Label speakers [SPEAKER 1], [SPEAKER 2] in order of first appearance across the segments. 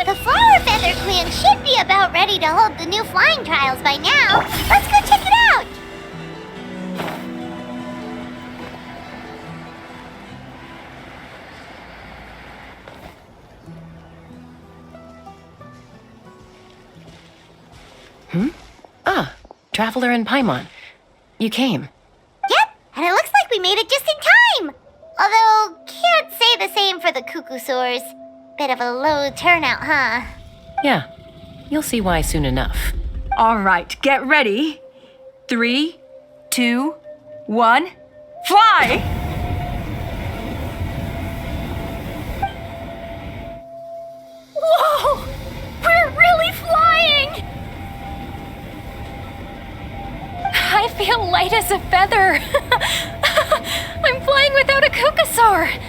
[SPEAKER 1] The Flower Feather Clan should be about ready to hold the new flying trials by now. Let's go check it out!
[SPEAKER 2] Ah, Traveler and Paimon. You came.
[SPEAKER 1] Yep, and it looks like we made it just in time! Although, can't say the same for the Cuckoosaurs. Bit of a low turnout, huh?
[SPEAKER 2] Yeah, you'll see why soon enough.
[SPEAKER 3] All right, get ready. 3, 2, 1, fly!
[SPEAKER 4] Whoa! We're really flying! I feel light as a feather. I'm flying without a Cuckoosaur.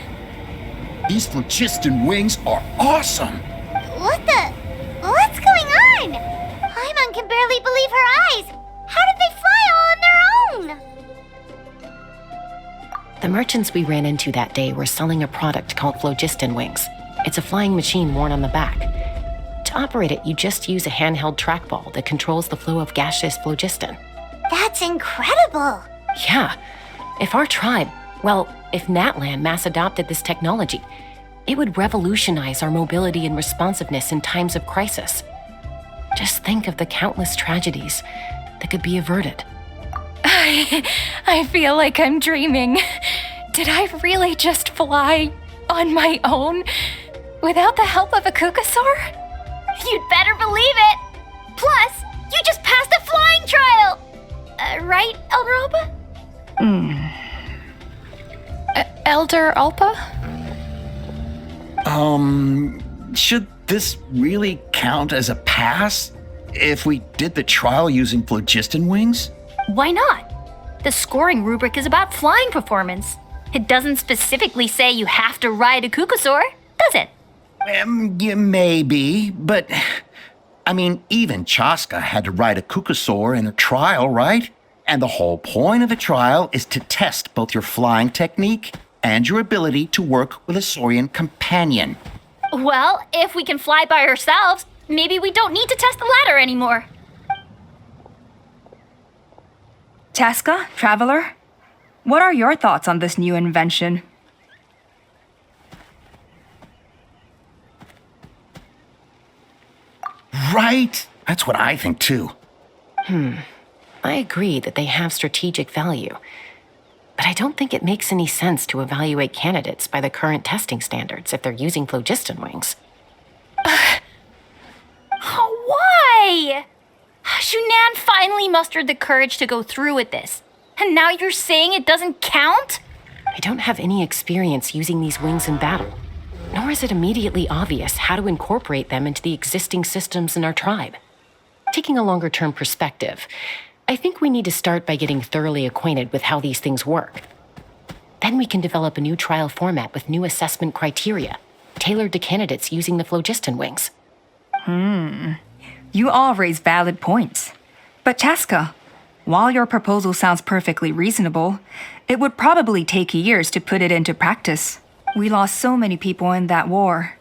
[SPEAKER 5] These phlogiston wings are awesome!
[SPEAKER 1] What's going on? Paimon can barely believe her eyes. How did they fly all on their own?
[SPEAKER 2] The merchants we ran into that day were selling a product called phlogiston wings. It's a flying machine worn on the back. To operate it, you just use a handheld trackball that controls the flow of gaseous phlogiston.
[SPEAKER 1] That's incredible.
[SPEAKER 2] Yeah, if our tribe, if Natlan mass adopted this technology, it would revolutionize our mobility and responsiveness in times of crisis. Just think of the countless tragedies that could be averted.
[SPEAKER 4] I feel like I'm dreaming. Did I really just fly on my own without the help of a Cuckoosaur?
[SPEAKER 1] You'd better believe it. Plus, you just passed a flying trial. Right, Elder Alpa?
[SPEAKER 4] Elder Alpa?
[SPEAKER 5] Should this really count as a pass if we did the trial using phlogiston wings?
[SPEAKER 6] Why not? The scoring rubric is about flying performance. It doesn't specifically say you have to ride a Cuckoosaur, does it?
[SPEAKER 5] Yeah, maybe, but even Chaska had to ride a Cuckoosaur in a trial, right? And the whole point of the trial is to test both your flying technique and your ability to work with a Saurian companion.
[SPEAKER 6] Well, if we can fly by ourselves, maybe we don't need to test the ladder anymore.
[SPEAKER 3] Chaska, Traveler, what are your thoughts on this new invention?
[SPEAKER 5] Right? That's what I think too.
[SPEAKER 2] I agree that they have strategic value, but I don't think it makes any sense to evaluate candidates by the current testing standards if they're using phlogiston wings.
[SPEAKER 6] Why? Shunan finally mustered the courage to go through with this, and now you're saying it doesn't count?
[SPEAKER 2] I don't have any experience using these wings in battle, nor is it immediately obvious how to incorporate them into the existing systems in our tribe. Taking a longer-term perspective, I think we need to start by getting thoroughly acquainted with how these things work. Then we can develop a new trial format with new assessment criteria, tailored to candidates using the phlogiston wings.
[SPEAKER 3] You all raise valid points. But Chaska, while your proposal sounds perfectly reasonable, it would probably take years to put it into practice. We lost so many people in that war.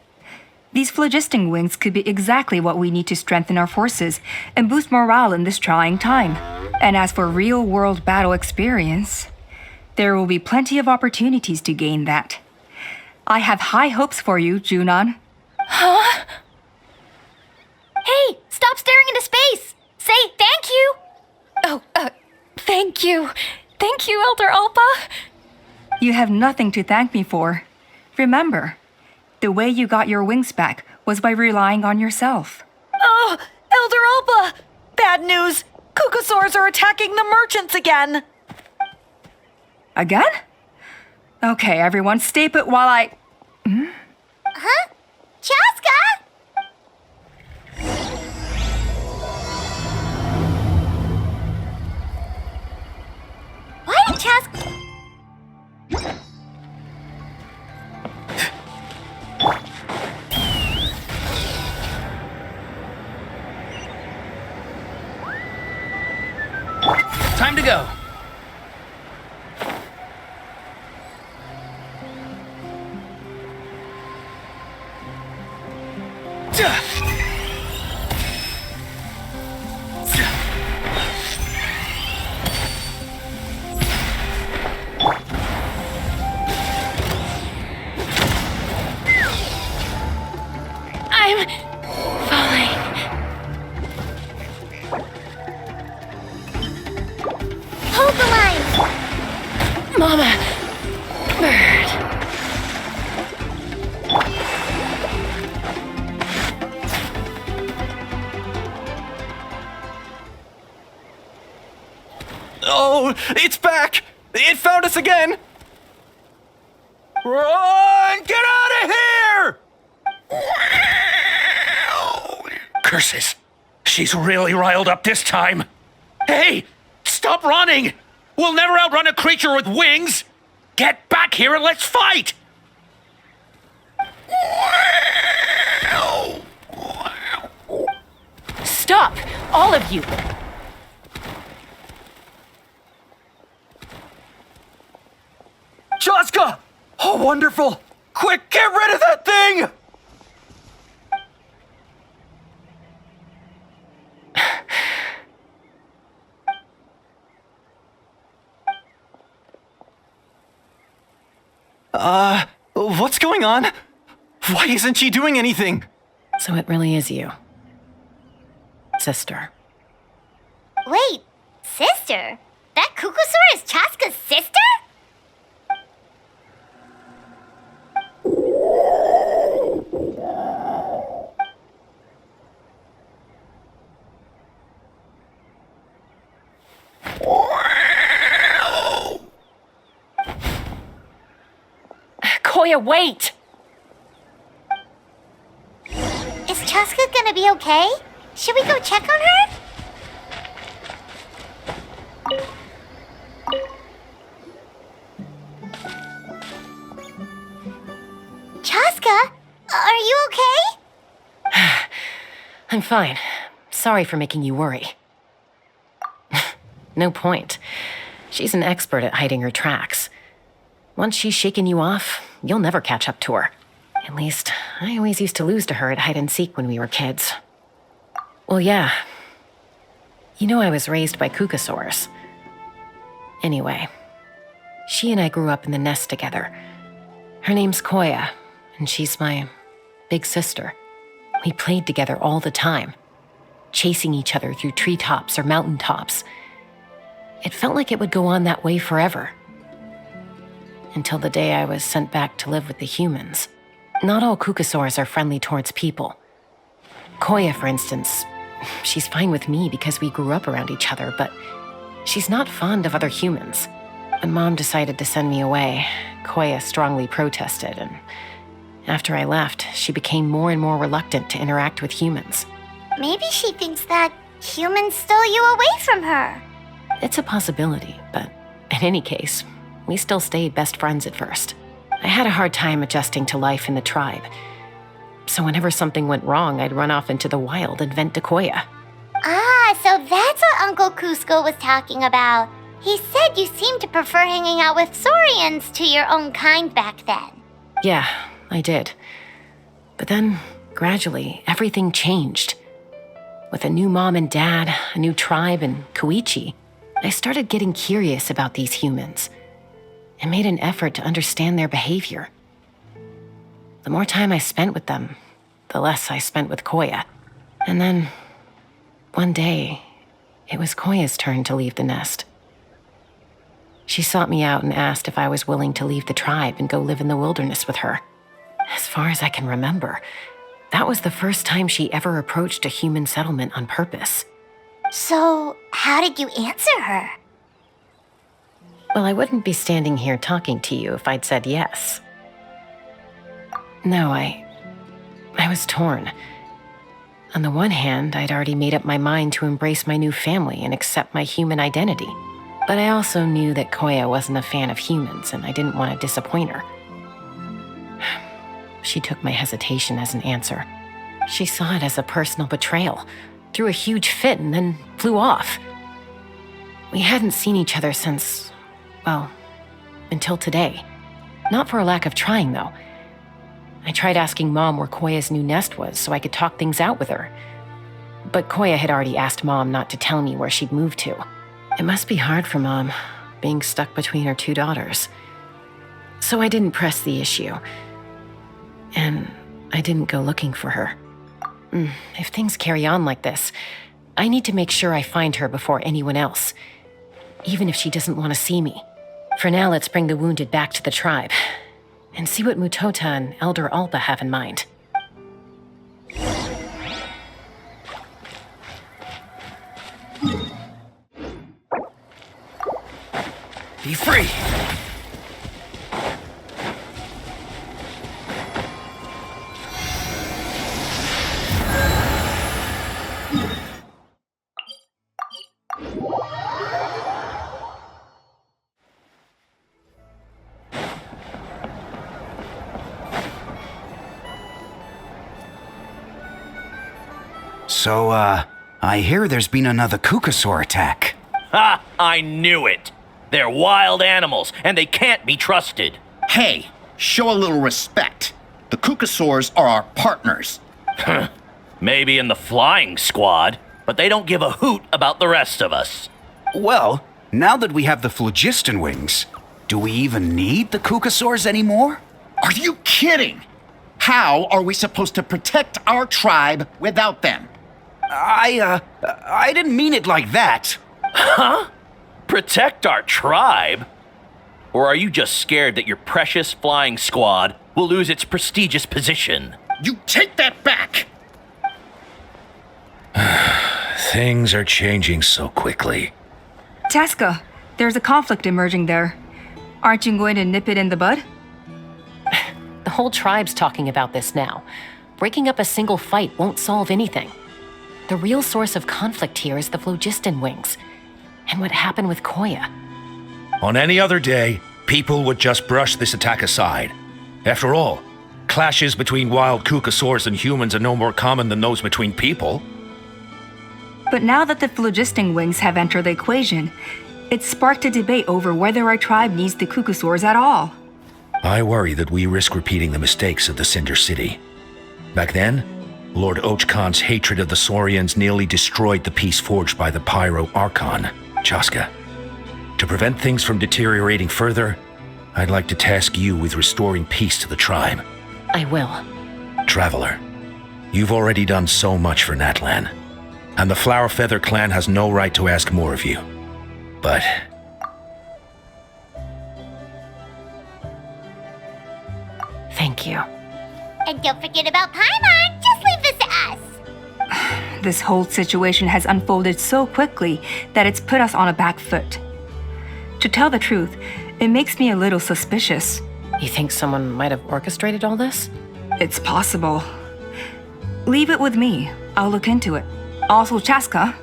[SPEAKER 3] These phlogiston wings could be exactly what we need to strengthen our forces and boost morale in this trying time. And as for real-world battle experience, there will be plenty of opportunities to gain that. I have high hopes for you, Junon.
[SPEAKER 6] Huh? Hey, stop staring into space! Say thank you!
[SPEAKER 4] Oh, thank you. Thank you, Elder Alpa.
[SPEAKER 3] You have nothing to thank me for. Remember, the way you got your wings back was by relying on yourself.
[SPEAKER 7] Oh, Elder Alpa! Bad news! Cuckoosaurs are attacking the merchants again!
[SPEAKER 3] Again? Okay, everyone, stay put while I...
[SPEAKER 1] Huh? Chaska? Why did Chaska...
[SPEAKER 8] Time to go.
[SPEAKER 2] Mama Bird.
[SPEAKER 8] Oh, it's back! It found us again! Run! Get out of here!
[SPEAKER 5] Curses! She's really riled up this time. Hey! Stop running! We'll never outrun a creature with wings! Get back here and let's fight!
[SPEAKER 2] Stop! All of you!
[SPEAKER 8] Chaska! Oh, wonderful! Quick, get rid of that thing! What's going on? Why isn't she doing anything?
[SPEAKER 2] So it really is you. Sister.
[SPEAKER 1] Wait, sister? That Kukusaur is Chaska's sister?
[SPEAKER 2] Koya, wait!
[SPEAKER 1] Is Chaska gonna be okay? Should we go check on her? Chaska, are you okay?
[SPEAKER 2] I'm fine. Sorry for making you worry. No point. She's an expert at hiding her tracks. Once she's shaken you off, you'll never catch up to her. At least, I always used to lose to her at hide-and-seek when we were kids. Well, yeah. You know I was raised by Kukusaurs. Anyway, she and I grew up in the nest together. Her name's Koya, and she's my big sister. We played together all the time, chasing each other through treetops or mountaintops. It felt like it would go on that way forever. Until the day I was sent back to live with the humans. Not all Kukusaurs are friendly towards people. Koya, for instance, she's fine with me because we grew up around each other, but she's not fond of other humans. When Mom decided to send me away, Koya strongly protested, and after I left, she became more and more reluctant to interact with humans.
[SPEAKER 1] Maybe she thinks that humans stole you away from her.
[SPEAKER 2] It's a possibility, but in any case, we still stayed best friends at first. I had a hard time adjusting to life in the tribe. So whenever something went wrong, I'd run off into the wild and vent to Koya.
[SPEAKER 1] Ah, so that's what Uncle Cusco was talking about. He said you seemed to prefer hanging out with Saurians to your own kind back then.
[SPEAKER 2] Yeah, I did. But then, gradually, everything changed. With a new mom and dad, a new tribe, and Koichi, I started getting curious about these humans and made an effort to understand their behavior. The more time I spent with them, the less I spent with Koya. And then, one day, it was Koya's turn to leave the nest. She sought me out and asked if I was willing to leave the tribe and go live in the wilderness with her. As far as I can remember, that was the first time she ever approached a human settlement on purpose.
[SPEAKER 1] So, how did you answer her?
[SPEAKER 2] Well, I wouldn't be standing here talking to you if I'd said yes. No, I was torn. On the one hand, I'd already made up my mind to embrace my new family and accept my human identity. But I also knew that Koya wasn't a fan of humans, and I didn't want to disappoint her. She took my hesitation as an answer. She saw it as a personal betrayal, threw a huge fit, and then flew off. We hadn't seen each other since, well, until today. Not for a lack of trying, though. I tried asking Mom where Koya's new nest was so I could talk things out with her. But Koya had already asked Mom not to tell me where she'd moved to. It must be hard for Mom, being stuck between her two daughters. So I didn't press the issue. And I didn't go looking for her. If things carry on like this, I need to make sure I find her before anyone else, even if she doesn't want to see me. For now, let's bring the wounded back to the tribe and see what Mutota and Elder Alba have in mind.
[SPEAKER 8] Be free!
[SPEAKER 9] So, I hear there's been another Kukasaur attack.
[SPEAKER 10] Ha! I knew it! They're wild animals, and they can't be trusted.
[SPEAKER 5] Hey, show a little respect. The Kukasaurs are our partners.
[SPEAKER 10] Maybe in the flying squad, but they don't give a hoot about the rest of us.
[SPEAKER 9] Well, now that we have the phlogiston wings, do we even need the Kukasaurs anymore?
[SPEAKER 5] Are you kidding? How are we supposed to protect our tribe without them?
[SPEAKER 9] I didn't mean it like that.
[SPEAKER 10] Huh? Protect our tribe? Or are you just scared that your precious flying squad will lose its prestigious position?
[SPEAKER 5] You take that back!
[SPEAKER 11] Things are changing so quickly.
[SPEAKER 3] Chaska, there's a conflict emerging there. Aren't you going to nip it in the bud?
[SPEAKER 2] The whole tribe's talking about this now. Breaking up a single fight won't solve anything. The real source of conflict here is the phlogiston wings, and what happened with Koya.
[SPEAKER 11] On any other day, people would just brush this attack aside. After all, clashes between wild Kukasaurs and humans are no more common than those between people.
[SPEAKER 3] But now that the phlogiston wings have entered the equation, it's sparked a debate over whether our tribe needs the Kukasaurs at all.
[SPEAKER 11] I worry that we risk repeating the mistakes of the Cinder City. Back then, Lord Ochkan's hatred of the Saurians nearly destroyed the peace forged by the Pyro Archon, Chaska. To prevent things from deteriorating further, I'd like to task you with restoring peace to the tribe.
[SPEAKER 2] I will.
[SPEAKER 11] Traveler, you've already done so much for Natlan, and the Flower Feather clan has no right to ask more of you. But
[SPEAKER 2] thank you.
[SPEAKER 1] And don't forget about Paimon. Just leave this to us.
[SPEAKER 3] This whole situation has unfolded so quickly that it's put us on a back foot. To tell the truth, it makes me a little suspicious.
[SPEAKER 2] You think someone might have orchestrated all this?
[SPEAKER 3] It's possible. Leave it with me. I'll look into it. Also, Chaska,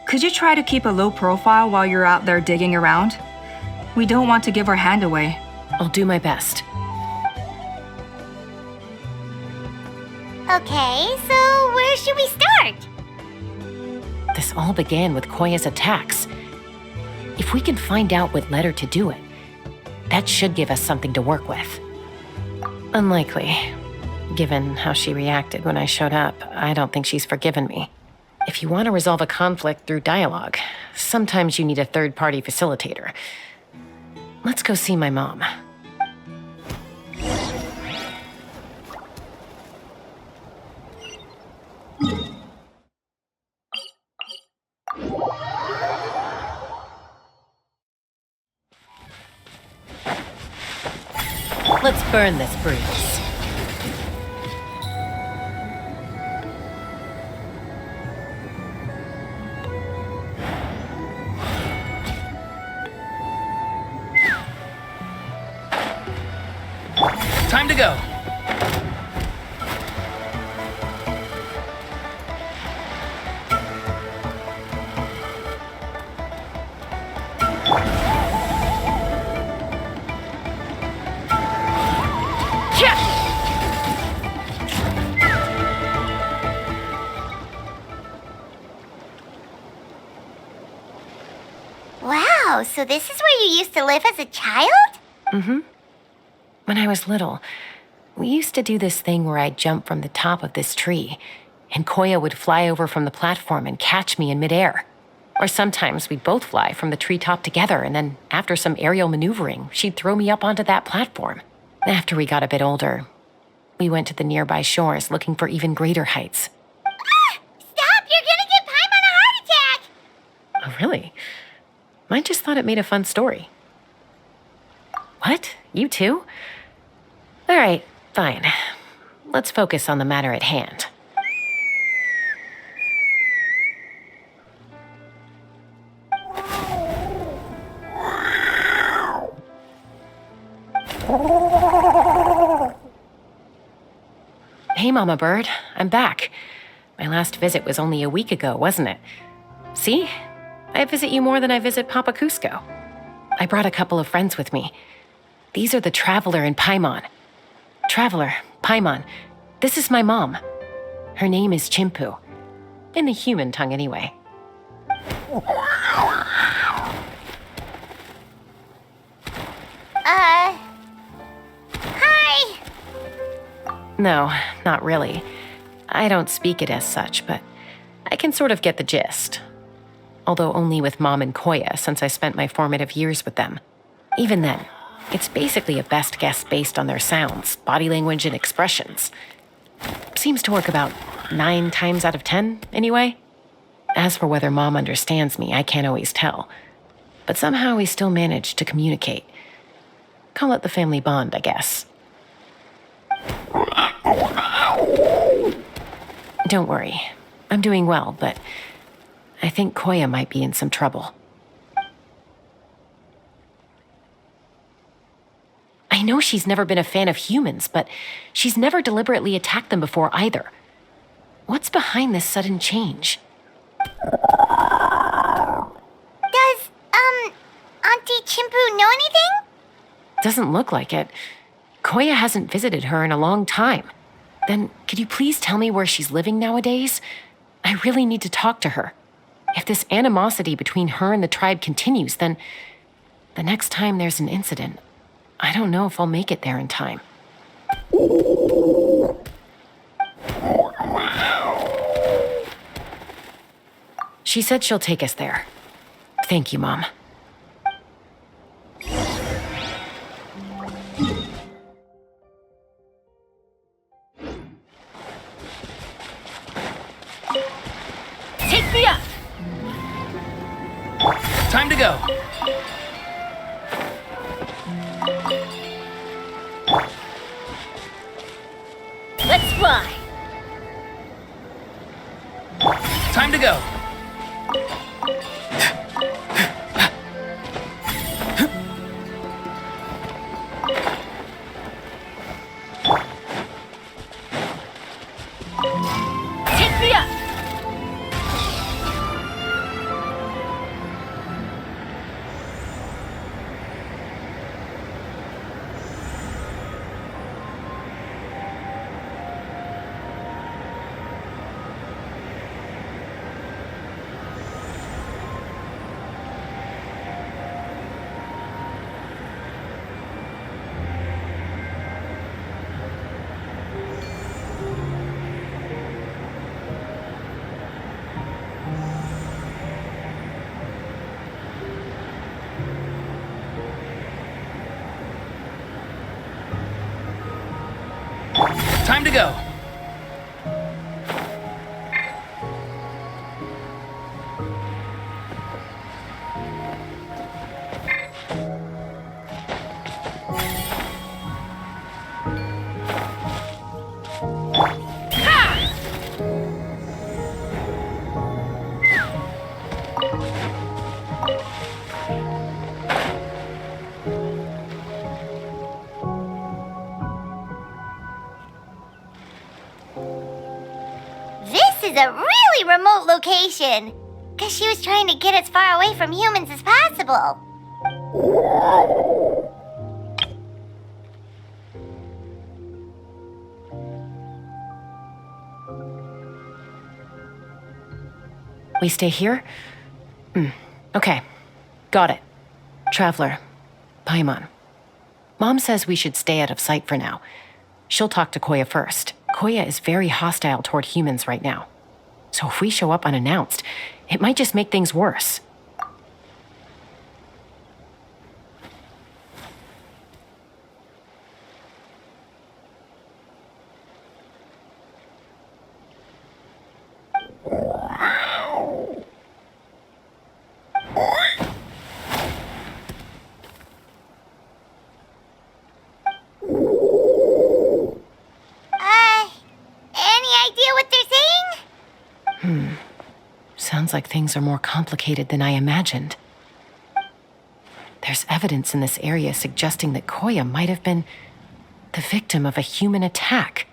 [SPEAKER 3] could you try to keep a low profile while you're out there digging around? We don't want to give our hand away.
[SPEAKER 2] I'll do my best.
[SPEAKER 1] Okay, so where should we start?
[SPEAKER 2] This all began with Koya's attacks. If we can find out what led her to do it, that should give us something to work with. Unlikely. Given how she reacted when I showed up, I don't think she's forgiven me. If you want to resolve a conflict through dialogue, sometimes you need a third-party facilitator. Let's go see my mom. Let's burn this breeze.
[SPEAKER 8] Time to go.
[SPEAKER 1] Wow, so this is where you used to live as a child?
[SPEAKER 2] Mm-hmm. When I was little, we used to do this thing where I'd jump from the top of this tree, and Koya would fly over from the platform and catch me in midair. Or sometimes we'd both fly from the treetop together, and then after some aerial maneuvering, she'd throw me up onto that platform. After we got a bit older, we went to the nearby shores looking for even greater heights.
[SPEAKER 1] Ah! Stop! You're gonna give Paimon a heart attack!
[SPEAKER 2] Oh, really? I just thought it made a fun story. What? You too? All right, fine. Let's focus on the matter at hand. Hey, Mama Bird. I'm back. My last visit was only a week ago, wasn't it? See? I visit you more than I visit Papa Cusco. I brought a couple of friends with me. These are the Traveler and Paimon. Traveler, Paimon, this is my mom. Her name is Chimpu. In the human tongue, anyway.
[SPEAKER 1] Hi!
[SPEAKER 2] No, not really. I don't speak it as such, but I can sort of get the gist. Although only with Mom and Koya, since I spent my formative years with them. Even then, it's basically a best guess based on their sounds, body language, and expressions. Seems to work about 9 times out of 10, anyway. As for whether Mom understands me, I can't always tell. But somehow we still manage to communicate. Call it the family bond, I guess. Don't worry. I'm doing well, but I think Koya might be in some trouble. I know she's never been a fan of humans, but she's never deliberately attacked them before either. What's behind this sudden change?
[SPEAKER 1] Does, Auntie Chimpu know anything?
[SPEAKER 2] Doesn't look like it. Koya hasn't visited her in a long time. Then, could you please tell me where she's living nowadays? I really need to talk to her. If this animosity between her and the tribe continues, then the next time there's an incident, I don't know if I'll make it there in time. She said she'll take us there. Thank you, Mom.
[SPEAKER 6] Take me up!
[SPEAKER 8] Time to go.
[SPEAKER 6] Let's fly!
[SPEAKER 8] Time to go.
[SPEAKER 6] Take me up!
[SPEAKER 8] Time to go.
[SPEAKER 1] This is a really remote location. Guess she was trying to get as far away from humans as possible.
[SPEAKER 2] We stay here? Okay. Got it. Traveler. Paimon. Mom says we should stay out of sight for now. She'll talk to Koya first. Koya is very hostile toward humans right now. So if we show up unannounced, it might just make things worse. like things are more complicated than I imagined. There's evidence in this area suggesting that Koya might have been the victim of a human attack.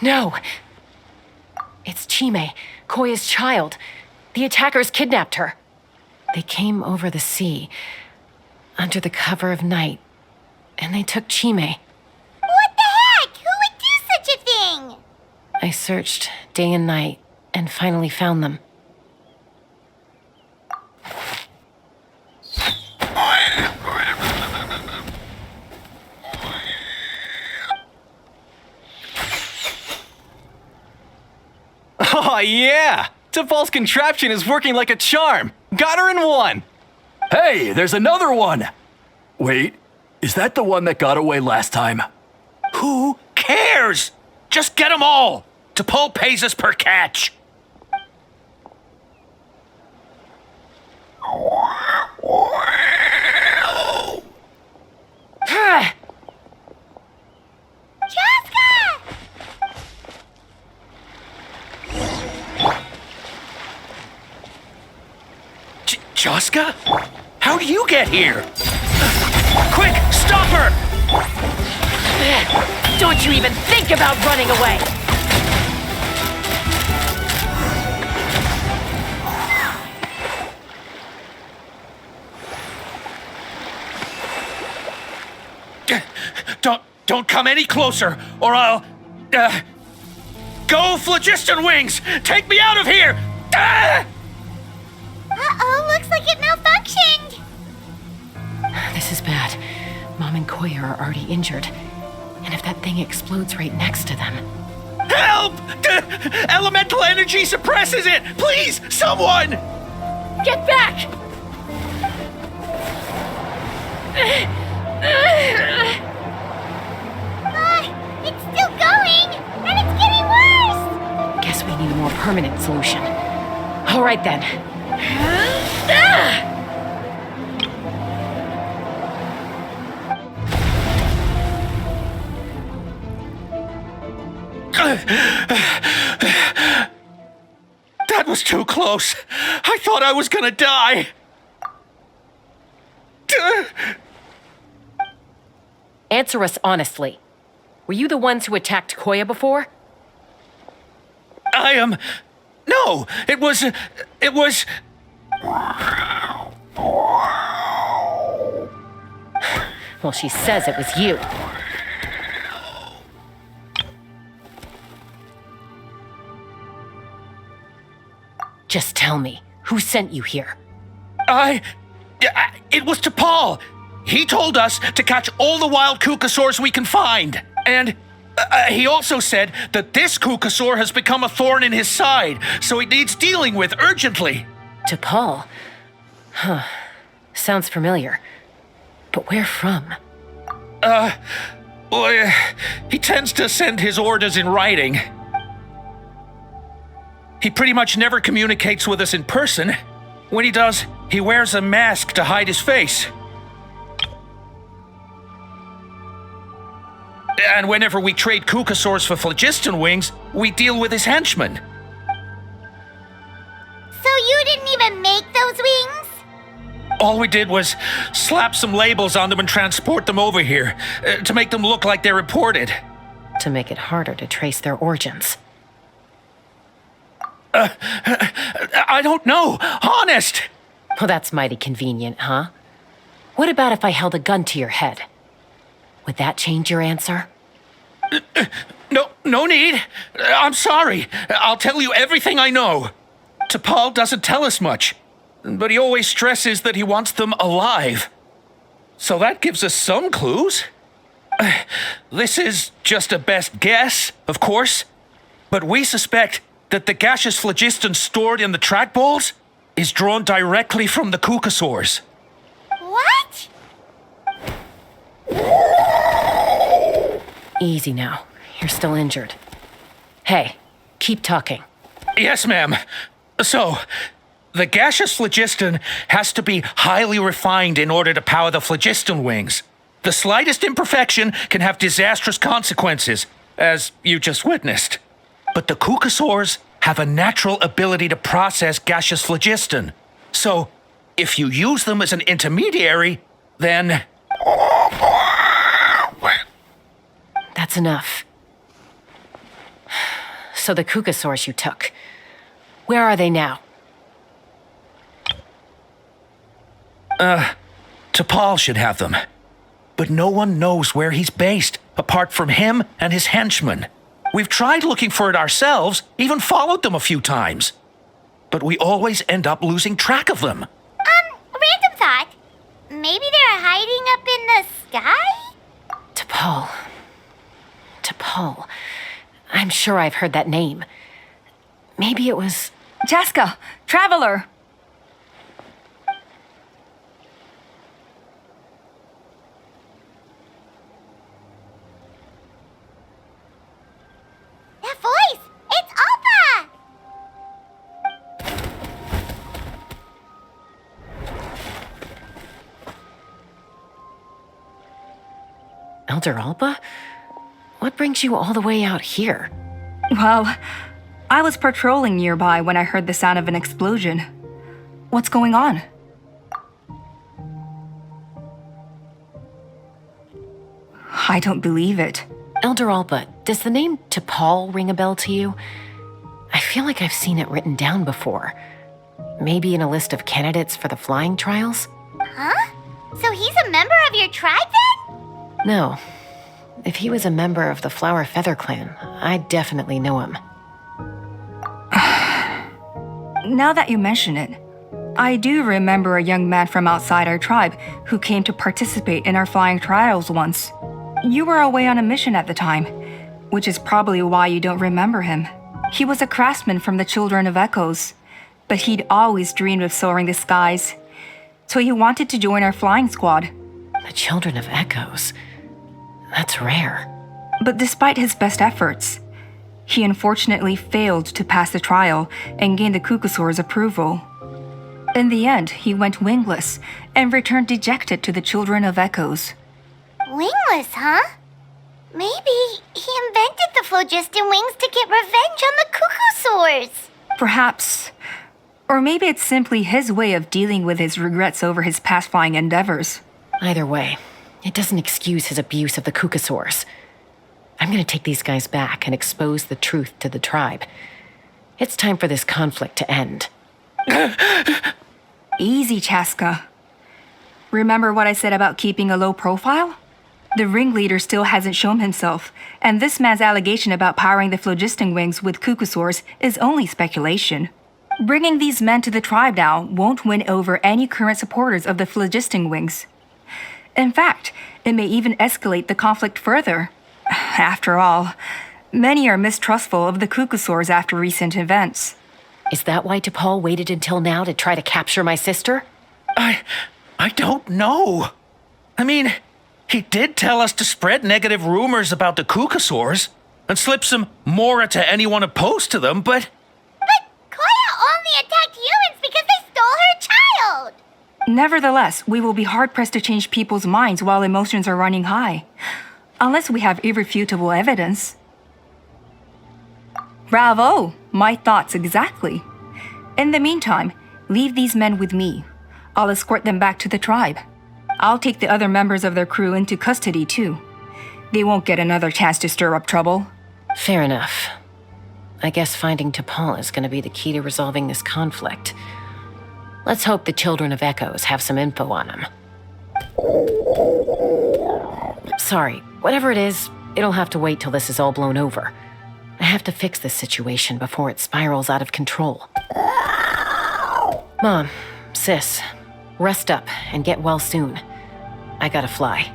[SPEAKER 2] No! It's Chime, Koya's child. The attackers kidnapped her. They came over the sea, under the cover of night, and they took Chime.
[SPEAKER 1] What the heck? Who would do such a thing?
[SPEAKER 2] I searched day and night, and finally found them.
[SPEAKER 8] Oh, yeah! T'Pol's contraption is working like a charm. Got her in one.
[SPEAKER 12] Hey, there's another one! Wait, is that the one that got away last time?
[SPEAKER 9] Who cares? Just get them all. T'Pol pays us per catch. Chaska? How'd you get here? Quick, stop her!
[SPEAKER 2] Don't you even think about running away!
[SPEAKER 9] Don't come any closer, or I'll... Go, Phlogiston Wings! Take me out of here!
[SPEAKER 1] Uh-oh, looks like it malfunctioned.
[SPEAKER 2] This is bad. Mom and Koya are already injured. And if that thing explodes right next to them...
[SPEAKER 9] Help! Elemental energy suppresses it! Please, someone!
[SPEAKER 2] Get back!
[SPEAKER 1] It's still going, and it's getting worse.
[SPEAKER 2] Guess we need a more permanent solution. All right then.
[SPEAKER 9] That was too close. I thought I was gonna die.
[SPEAKER 2] Answer us honestly. Were you the ones who attacked Koya before?
[SPEAKER 9] I am... No, it was...
[SPEAKER 2] Well, she says it was you. Just tell me, who sent you here?
[SPEAKER 9] It was T'Pol. He told us to catch all the wild Kukasaurs we can find. And he also said that this Kukasaur has become a thorn in his side, so it needs dealing with urgently.
[SPEAKER 2] T'Pol? Huh. Sounds familiar. But where from?
[SPEAKER 9] Well, he tends to send his orders in writing. He pretty much never communicates with us in person. When he does, he wears a mask to hide his face. And whenever we trade Kukasaurs for Phlogiston Wings, we deal with his henchmen.
[SPEAKER 1] So you didn't even make those wings?
[SPEAKER 9] All we did was slap some labels on them and transport them over here, to make them look like they're imported.
[SPEAKER 2] To make it harder to trace their origins.
[SPEAKER 9] I don't know, honest!
[SPEAKER 2] Well, that's mighty convenient, huh? What about if I held a gun to your head? Would that change your answer?
[SPEAKER 9] No need. I'm sorry. I'll tell you everything I know. T'Pol doesn't tell us much, but he always stresses that he wants them alive. So that gives us some clues. This is just a best guess, of course, but we suspect that the gaseous phlogiston stored in the trackballs is drawn directly from the Kukasaurs.
[SPEAKER 1] What?
[SPEAKER 2] Easy now. You're still injured. Hey, keep talking.
[SPEAKER 9] Yes, ma'am. So, the gaseous phlogiston has to be highly refined in order to power the Phlogiston Wings. The slightest imperfection can have disastrous consequences, as you just witnessed. But the Kukasaurs have a natural ability to process gaseous phlogiston. So, if you use them as an intermediary, then...
[SPEAKER 2] That's enough. So the Kukasaurs you took, where are they now?
[SPEAKER 9] T'Pol should have them. But no one knows where he's based, apart from him and his henchmen. We've tried looking for it ourselves, even followed them a few times. But we always end up losing track of them.
[SPEAKER 1] Random thought. Maybe they're hiding up in the sky?
[SPEAKER 2] T'Pol. T'Pol. I'm sure I've heard that name. Maybe it was...
[SPEAKER 3] Chaska, Traveler!
[SPEAKER 1] That voice! It's Alpha!
[SPEAKER 2] Elder Alba? What brings you all the way out here?
[SPEAKER 3] Well, I was patrolling nearby when I heard the sound of an explosion. What's going on? I don't believe it.
[SPEAKER 2] Elder Alba, does the name T'Pol ring a bell to you? I feel like I've seen it written down before. Maybe in a list of candidates for the flying trials?
[SPEAKER 1] Huh? So he's a member of your tribe then?
[SPEAKER 2] No. If he was a member of the Flower Feather clan, I'd definitely know him.
[SPEAKER 3] Now that you mention it, I do remember a young man from outside our tribe who came to participate in our flying trials once. You were away on a mission at the time, which is probably why you don't remember him. He was a craftsman from the Children of Echoes, but he'd always dreamed of soaring the skies, so he wanted to join our flying squad.
[SPEAKER 2] The Children of Echoes? That's rare.
[SPEAKER 3] But despite his best efforts, he unfortunately failed to pass the trial and gain the Kukasaur's approval. In the end, he went wingless and returned dejected to the Children of Echoes.
[SPEAKER 1] Wingless, huh? Maybe he invented the phlogiston wings to get revenge on the Kukasaurs.
[SPEAKER 3] Perhaps. Or maybe it's simply his way of dealing with his regrets over his past flying endeavors.
[SPEAKER 2] Either way, it doesn't excuse his abuse of the Kukasaurs. I'm gonna take these guys back and expose the truth to the tribe. It's time for this conflict to end.
[SPEAKER 3] Easy, Chaska. Remember what I said about keeping a low profile? The ringleader still hasn't shown himself, and this man's allegation about powering the phlogiston wings with Kukasaurs is only speculation. Bringing these men to the tribe now won't win over any current supporters of the phlogiston wings. In fact, it may even escalate the conflict further. After all, many are mistrustful of the Kukasaurs after recent events.
[SPEAKER 2] Is that why T'Pol waited until now to try to capture my sister?
[SPEAKER 9] I don't know. I mean, he did tell us to spread negative rumors about the Kukasaurs and slip some Mora to anyone opposed to them, but...
[SPEAKER 1] But Koya only attacked humans because they stole her child!
[SPEAKER 3] Nevertheless, we will be hard-pressed to change people's minds while emotions are running high. Unless we have irrefutable evidence. Bravo! My thoughts exactly. In the meantime, leave these men with me. I'll escort them back to the tribe. I'll take the other members of their crew into custody too. They won't get another chance to stir up trouble.
[SPEAKER 2] Fair enough. I guess finding T'Pol is gonna be the key to resolving this conflict. Let's hope the Children of Echoes have some info on him. Sorry, whatever it is, it'll have to wait till this is all blown over. I have to fix this situation before it spirals out of control. Mom, sis, rest up and get well soon. I gotta fly.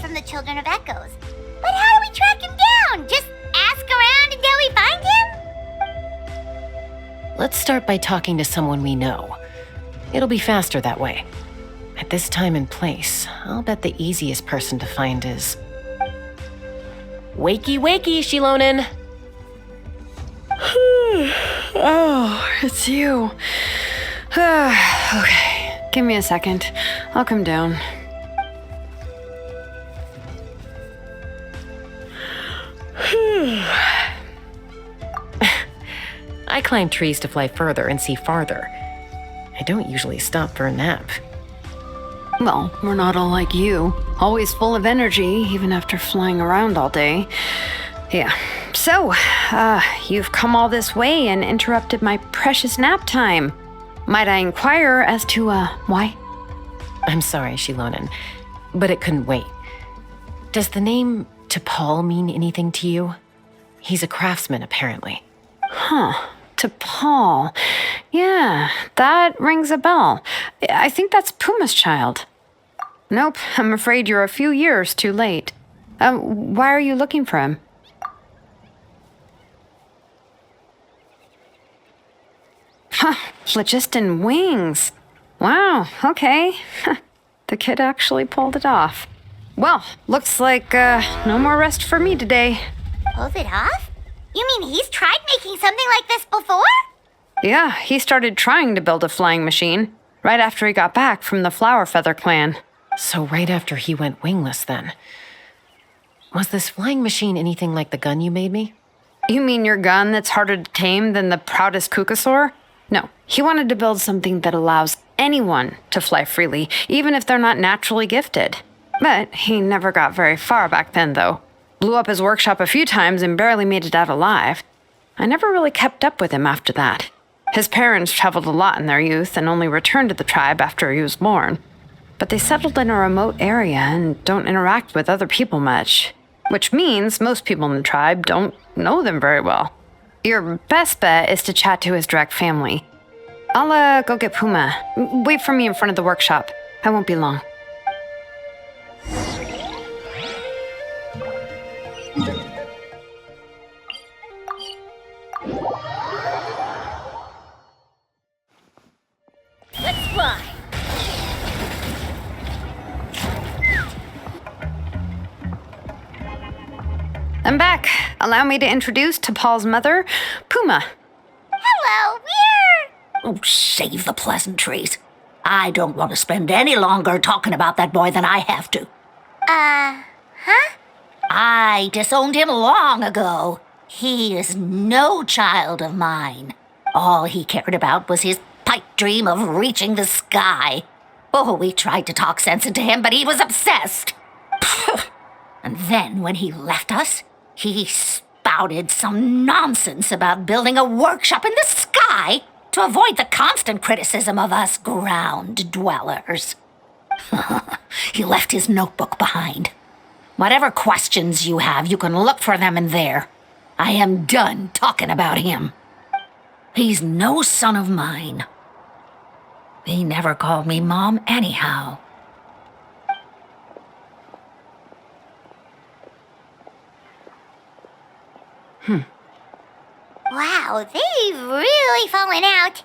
[SPEAKER 1] from the Children of Echoes. But how do we track him down? Just ask around until we find him?
[SPEAKER 2] Let's start by talking to someone we know. It'll be faster that way. At this time and place, I'll bet the easiest person to find is... Wakey, wakey, Shilonen!
[SPEAKER 13] Oh, it's you. Okay, give me a second. I'll come down.
[SPEAKER 2] I climb trees to fly further and see farther. I don't usually stop for a nap.
[SPEAKER 13] Well, we're not all like you. Always full of energy, even after flying around all day. Yeah. So, you've come all this way and interrupted my precious nap time. Might I inquire as to, why?
[SPEAKER 2] I'm sorry, Shilonen, but it couldn't wait. Does the name T'Pol mean anything to you? He's a craftsman, apparently.
[SPEAKER 13] Huh. T'Pol. Yeah, that rings a bell. I think that's Puma's child. Nope, I'm afraid you're a few years too late. Why are you looking for him? Huh, phlogiston wings. Wow, okay. The kid actually pulled it off. Well, looks like no more rest for me today.
[SPEAKER 1] Pulled it off? You mean he's tried making something like this before?
[SPEAKER 13] Yeah, he started trying to build a flying machine right after he got back from the Flower Feather clan.
[SPEAKER 2] So right after he went wingless, then. Was this flying machine anything like the gun you made me?
[SPEAKER 13] You mean your gun that's harder to tame than the proudest Kukasaur? No, he wanted to build something that allows anyone to fly freely, even if they're not naturally gifted. But he never got very far back then, though. Blew up his workshop a few times and barely made it out alive. I never really kept up with him after that. His parents traveled a lot in their youth and only returned to the tribe after he was born. But they settled in a remote area and don't interact with other people much, which means most people in the tribe don't know them very well. Your best bet is to chat to his direct family. I'll go get Puma. Wait for me in front of the workshop. I won't be long.
[SPEAKER 1] Let's fly.
[SPEAKER 13] I'm back. Allow me to introduce T'Pol's mother, Puma.
[SPEAKER 1] Hello, we're...
[SPEAKER 14] Oh, save the pleasantries. I don't want to spend any longer talking about that boy than I have to.
[SPEAKER 1] Huh?
[SPEAKER 14] I disowned him long ago. He is no child of mine. All he cared about was his pipe dream of reaching the sky. Oh, we tried to talk sense into him, but he was obsessed. And then when he left us, he spouted some nonsense about building a workshop in the sky to avoid the constant criticism of us ground dwellers. He left his notebook behind. Whatever questions you have, you can look for them in there. I am done talking about him. He's no son of mine. He never called me Mom anyhow.
[SPEAKER 1] Wow, they've really fallen out.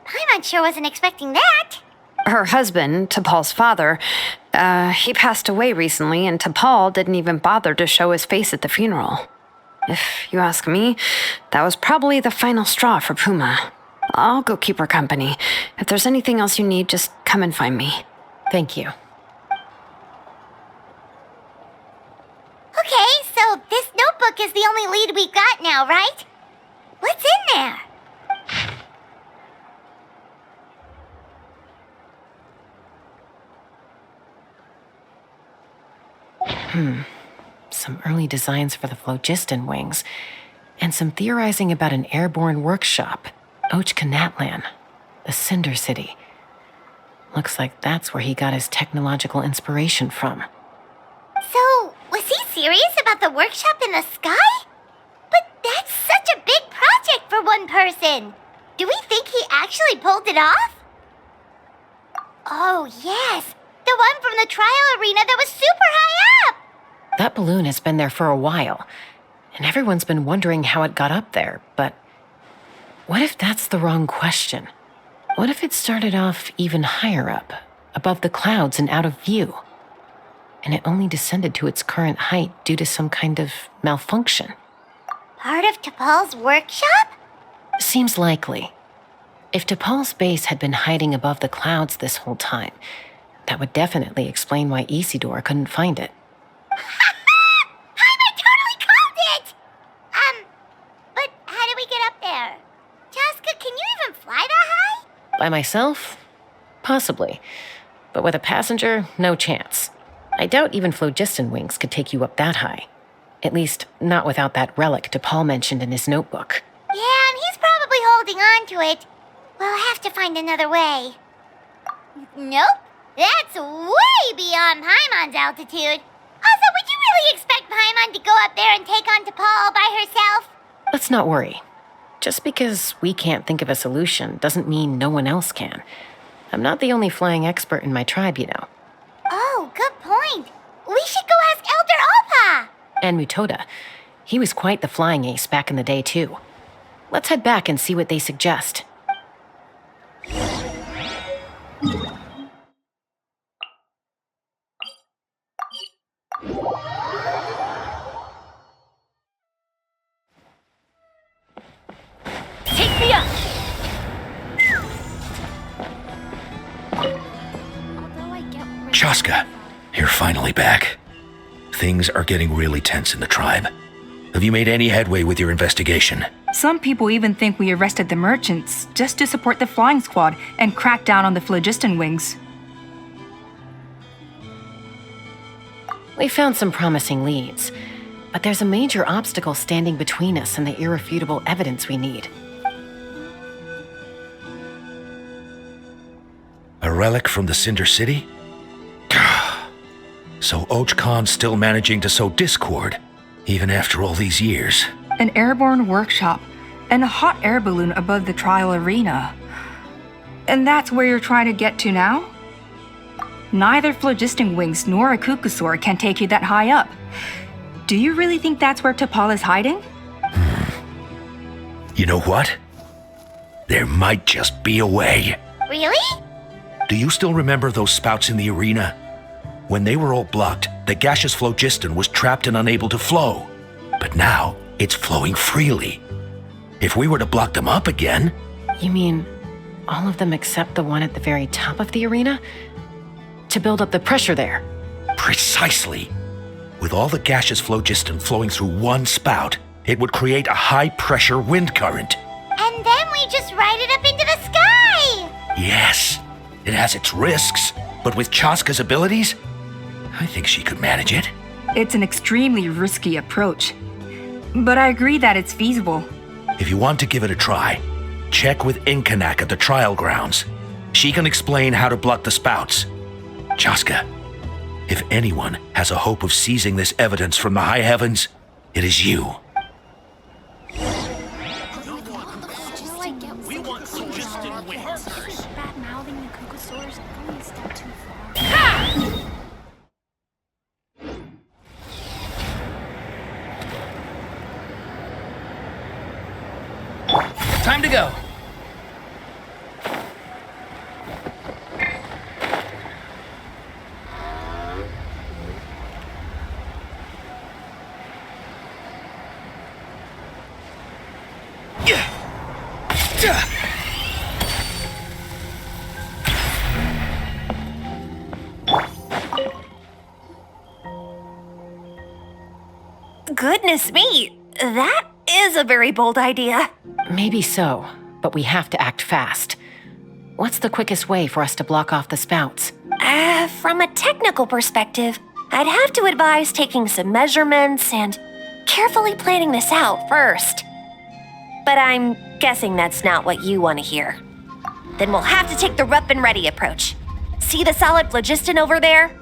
[SPEAKER 1] Paimon sure wasn't expecting that.
[SPEAKER 13] Her husband, T'Pol's father, he passed away recently, and T'Pol didn't even bother to show his face at the funeral. If you ask me, that was probably the final straw for Puma. I'll go keep her company. If there's anything else you need, just come and find me.
[SPEAKER 2] Thank you.
[SPEAKER 1] Okay, so this notebook is the only lead we've got now, right? What's in there?
[SPEAKER 2] Some early designs for the phlogiston wings, and some theorizing about an airborne workshop, Ochkanatlan, the Cinder City. Looks like that's where he got his technological inspiration from.
[SPEAKER 1] So, was he serious about the workshop in the sky? But that's such a big project for one person. Do we think he actually pulled it off? Oh, yes. The one from the trial arena that was super high up.
[SPEAKER 2] That balloon has been there for a while, and everyone's been wondering how it got up there, but what if that's the wrong question? What if it started off even higher up, above the clouds and out of view, and it only descended to its current height due to some kind of malfunction?
[SPEAKER 1] Part of T'Pol's workshop?
[SPEAKER 2] Seems likely. If T'Pol's base had been hiding above the clouds this whole time, that would definitely explain why Isidore couldn't find it.
[SPEAKER 1] I totally called it! But how do we get up there? Chaska, can you even fly that high?
[SPEAKER 2] By myself? Possibly. But with a passenger, no chance. I doubt even phlogiston wings could take you up that high. At least, not without that relic T'Pol mentioned in his notebook.
[SPEAKER 1] Yeah, and he's probably holding on to it. We'll have to find another way. Nope. That's way beyond Paimon's altitude. Also, would you really expect Paimon to go up there and take on T'Pol all by herself?
[SPEAKER 2] Let's not worry. Just because we can't think of a solution doesn't mean no one else can. I'm not the only flying expert in my tribe, you know.
[SPEAKER 1] Oh, good point. We should go ask Elder Alpa.
[SPEAKER 2] And Mutoda. He was quite the flying ace back in the day, too. Let's head back and see what they suggest.
[SPEAKER 6] Take me up!
[SPEAKER 11] Chaska, you're finally back. Things are getting really tense in the tribe. Have you made any headway with your investigation?
[SPEAKER 3] Some people even think we arrested the merchants just to support the flying squad and crack down on the phlogiston wings.
[SPEAKER 2] We found some promising leads, but there's a major obstacle standing between us and the irrefutable evidence we need.
[SPEAKER 11] A relic from the Cinder City? So Och Khan's still managing to sow discord, even after all these years.
[SPEAKER 3] An airborne workshop and a hot air balloon above the trial arena. And that's where you're trying to get to now? Neither phlogiston wings nor a Kukusaur can take you that high up. Do you really think that's where T'Pol is hiding?
[SPEAKER 11] You know what? There might just be a way.
[SPEAKER 1] Really?
[SPEAKER 11] Do you still remember those spouts in the arena? When they were all blocked, the gaseous phlogiston was trapped and unable to flow. But now, it's flowing freely. If we were to block them up again...
[SPEAKER 2] You mean all of them except the one at the very top of the arena? To build up the pressure there?
[SPEAKER 11] Precisely. With all the gaseous phlogiston flowing through one spout, it would create a high-pressure wind current.
[SPEAKER 1] And then we just ride it up into the sky!
[SPEAKER 11] Yes, it has its risks, but with Chaska's abilities, I think she could manage it.
[SPEAKER 3] It's an extremely risky approach. But I agree that it's feasible.
[SPEAKER 11] If you want to give it a try, check with Inkanak at the trial grounds. She can explain how to block the spouts. Chaska, if anyone has a hope of seizing this evidence from the high heavens, it is you.
[SPEAKER 8] Time to go.
[SPEAKER 6] Goodness me, that is a very bold idea.
[SPEAKER 2] Maybe so, but we have to act fast. What's the quickest way for us to block off the spouts?
[SPEAKER 6] From a technical perspective, I'd have to advise taking some measurements and carefully planning this out first. But I'm guessing that's not what you want to hear. Then we'll have to take the rough and ready approach. See the solid phlogiston over there?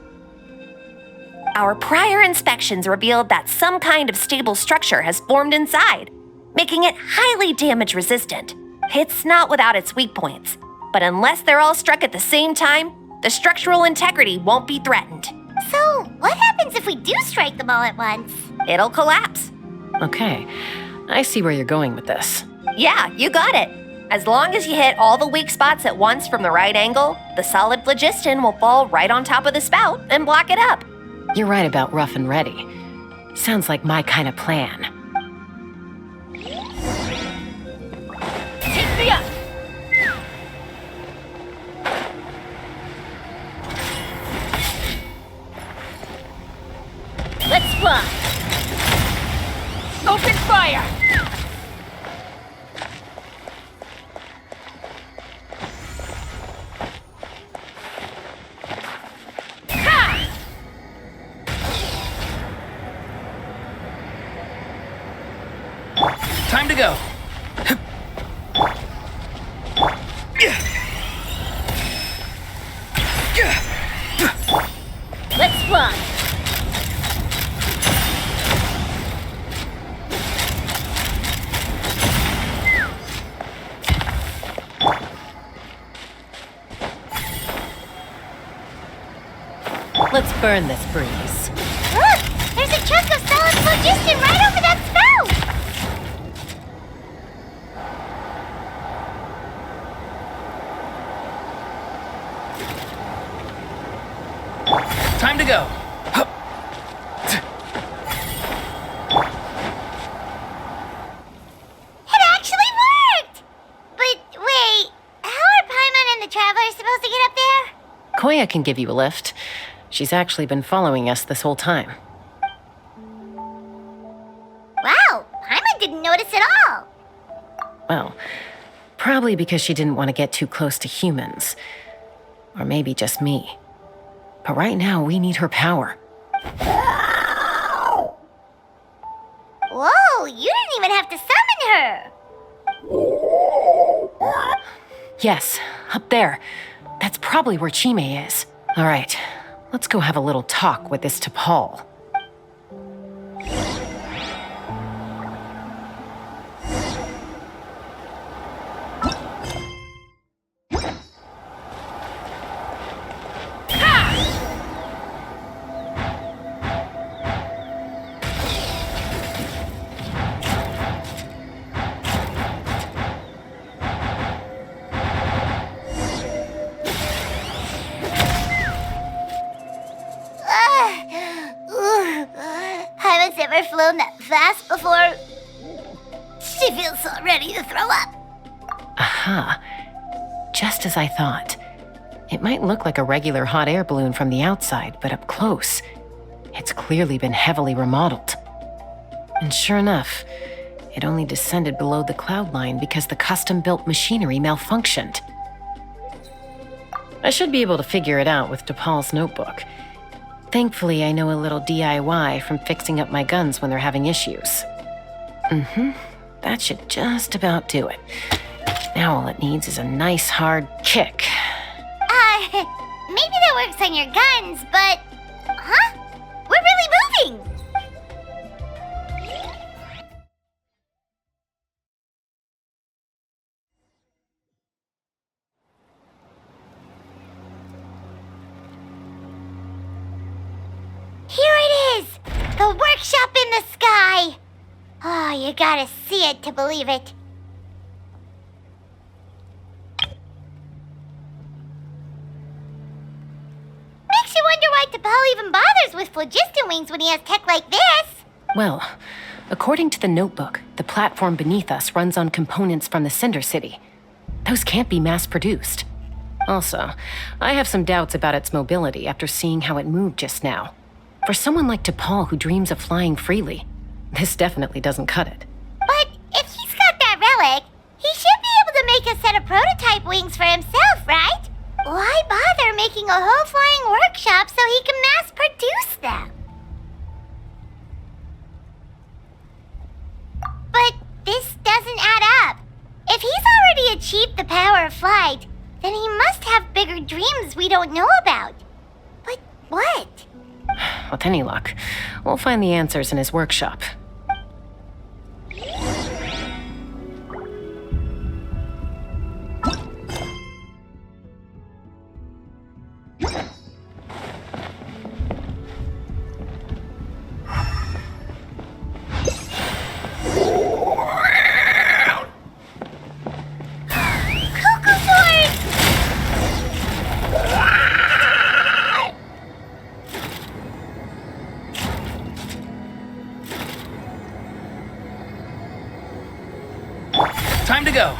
[SPEAKER 6] Our prior inspections revealed that some kind of stable structure has formed inside, making it highly damage resistant. It's not without its weak points, but unless they're all struck at the same time, the structural integrity won't be threatened.
[SPEAKER 1] So, what happens if we do strike them all at once?
[SPEAKER 6] It'll collapse.
[SPEAKER 2] Okay, I see where you're going with this.
[SPEAKER 6] Yeah, you got it. As long as you hit all the weak spots at once from the right angle, the solid phlogiston will fall right on top of the spout and block it up.
[SPEAKER 2] You're right about rough and ready. Sounds like my kind of plan.
[SPEAKER 14] Take me up! Let's fly! Open fire!
[SPEAKER 9] Time to go.
[SPEAKER 14] Let's fly!
[SPEAKER 2] Let's burn this breeze.
[SPEAKER 1] Look! There's a chunk of solid phlogiston right over that spout!
[SPEAKER 9] Time to go.
[SPEAKER 1] It actually worked! But wait, how are Paimon and the Travelers supposed to get up there?
[SPEAKER 2] Koya can give you a lift. She's actually been following us this whole time.
[SPEAKER 1] Wow, Paimon didn't notice at all.
[SPEAKER 2] Well, probably because she didn't want to get too close to humans. Or maybe just me. But right now, we need her power.
[SPEAKER 1] Whoa, you didn't even have to summon her!
[SPEAKER 2] Yes, up there. That's probably where Chime is. All right, let's go have a little talk with this T'Pol.
[SPEAKER 1] Paimon's never flown that fast before. She feels so ready to throw up.
[SPEAKER 2] Aha. Just as I thought. It might look like a regular hot air balloon from the outside, but up close, it's clearly been heavily remodeled. And sure enough, it only descended below the cloud line because the custom-built machinery malfunctioned. I should be able to figure it out with T'Pol's notebook. Thankfully, I know a little DIY from fixing up my guns when they're having issues. That should just about do it. Now all it needs is a nice hard kick.
[SPEAKER 1] Maybe that works on your guns, but... Huh? We're really moving! Here it is! The workshop in the sky! Oh, you gotta see it to believe it. Makes you wonder why T'Pol even bothers with phlogiston wings when he has tech like this.
[SPEAKER 2] Well, according to the notebook, the platform beneath us runs on components from the Cinder City. Those can't be mass-produced. Also, I have some doubts about its mobility after seeing how it moved just now. For someone like T'Pol who dreams of flying freely, this definitely doesn't cut it.
[SPEAKER 1] But if he's got that relic, he should be able to make a set of prototype wings for himself, right? Why bother making a whole flying workshop so he can mass produce them? But this doesn't add up. If he's already achieved the power of flight, then he must have bigger dreams we don't know about. But what?
[SPEAKER 2] With any luck, we'll find the answers in his workshop.
[SPEAKER 9] time to go.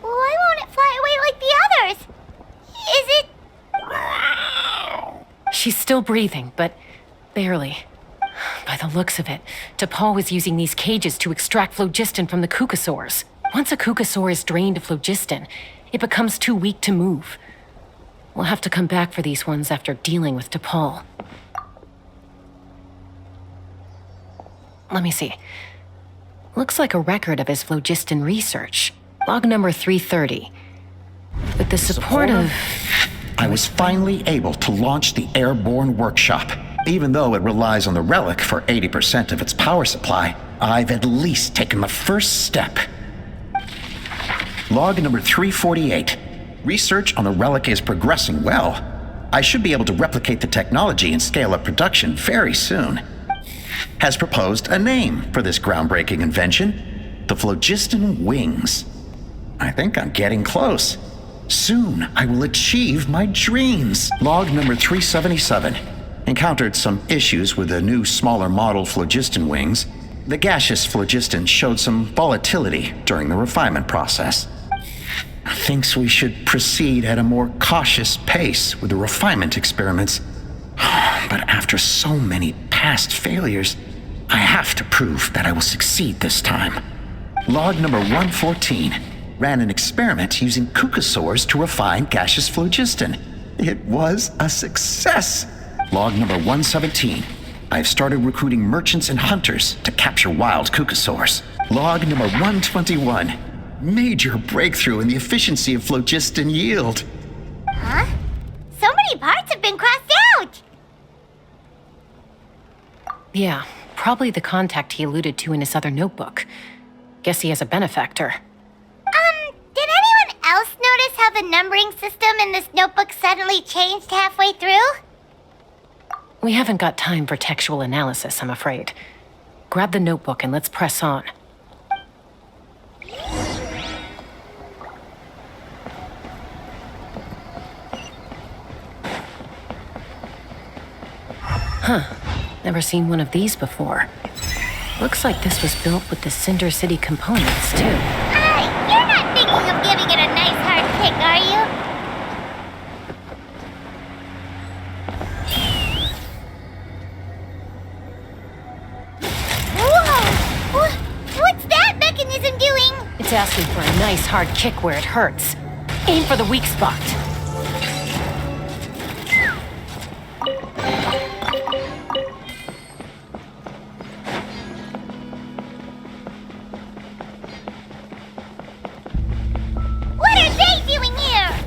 [SPEAKER 1] Why won't it fly away like the others? Is it...
[SPEAKER 2] She's still breathing, but barely. By the looks of it, T'Pol was using these cages to extract phlogiston from the Kukasaurs. Once a Kukasaur is drained of phlogiston, it becomes too weak to move. We'll have to come back for these ones after dealing with T'Pol. Let me see. Looks like a record of his phlogiston research. Log number 330. With the support of...
[SPEAKER 5] I was finally able to launch the airborne workshop. Even though it relies on the relic for 80% of its power supply, I've at least taken the first step. Log number 348. Research on the relic is progressing well. I should be able to replicate the technology and scale up production very soon. Has proposed a name for this groundbreaking invention: the phlogiston wings. I think I'm getting close. Soon I will achieve my dreams. Log number 377. Encountered some issues with the new smaller model phlogiston wings. The gaseous phlogiston showed some volatility during the refinement process. Thinks we should proceed at a more cautious pace with the refinement experiments. But after so many past failures, I have to prove that I will succeed this time. Log number 114. Ran an experiment using Kukasaurs to refine gaseous phlogiston. It was a success. Log number 117. I've started recruiting merchants and hunters to capture wild Kukasaurs. Log number 121. Major breakthrough in the efficiency of phlogiston yield.
[SPEAKER 1] Huh? So many parts have been crossed out!
[SPEAKER 2] Yeah, probably the contact he alluded to in his other notebook. Guess he has a benefactor.
[SPEAKER 1] Did anyone else notice how the numbering system in this notebook suddenly changed halfway through?
[SPEAKER 2] We haven't got time for textual analysis, I'm afraid. Grab the notebook and let's press on. Huh. Never seen one of these before. Looks like this was built with the Cinder City components, too.
[SPEAKER 1] You're not thinking of giving it a nice hard kick, are you? Whoa! What's that mechanism doing?
[SPEAKER 2] It's asking for a nice hard kick where it hurts. Aim for the weak spot.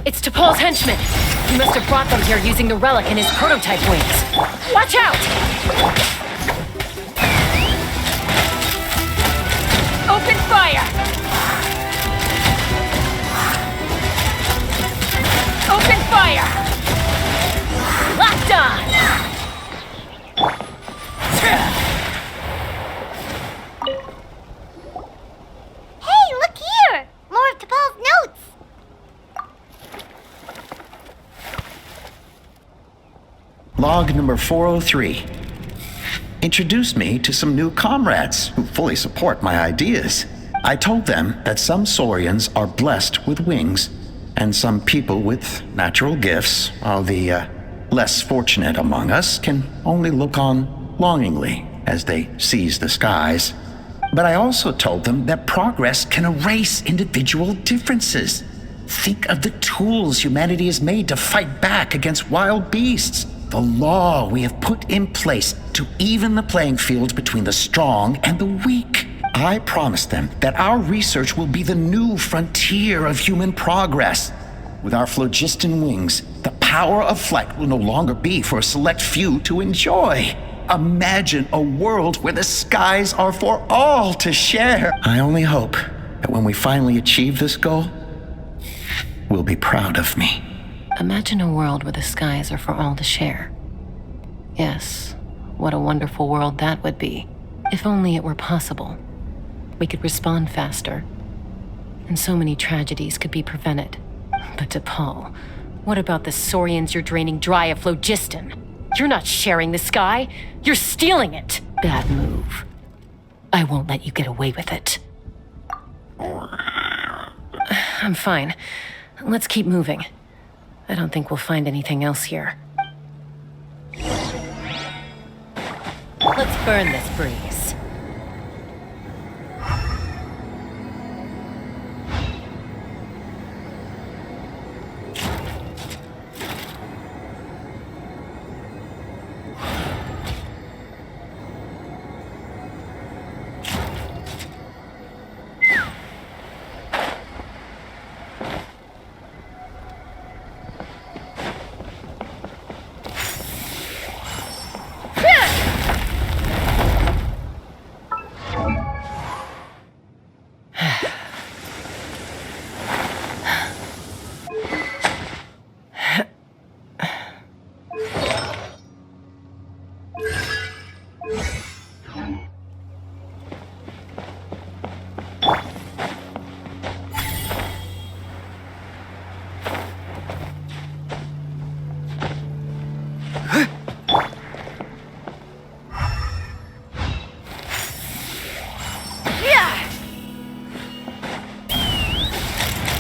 [SPEAKER 2] It's T'Pol's henchmen. He must have brought them here using the relic in his prototype wings. Watch out! Open fire! Open fire! Locked on!
[SPEAKER 1] Hey, look here! More of T'Pol's notes!
[SPEAKER 5] Log number 403. Introduced me to some new comrades who fully support my ideas. I told them that some Saurians are blessed with wings, and some people with natural gifts, while the less fortunate among us can only look on longingly as they seize the skies. But I also told them that progress can erase individual differences. Think of the tools humanity has made to fight back against wild beasts. The law we have put in place to even the playing field between the strong and the weak. I promised them that our research will be the new frontier of human progress. With our phlogiston wings, the power of flight will no longer be for a select few to enjoy. Imagine a world where the skies are for all to share. I only hope that when we finally achieve this goal, we'll be proud of me.
[SPEAKER 2] Imagine a world where the skies are for all to share. Yes, what a wonderful world that would be. If only it were possible. We could respond faster, and so many tragedies could be prevented. But T'Pol, What about the saurians you're draining dry of phlogiston? You're not sharing the sky. You're stealing it. Bad move. I won't let you get away with it. I'm fine. Let's keep moving. I don't think we'll find anything else here. Let's burn this breeze.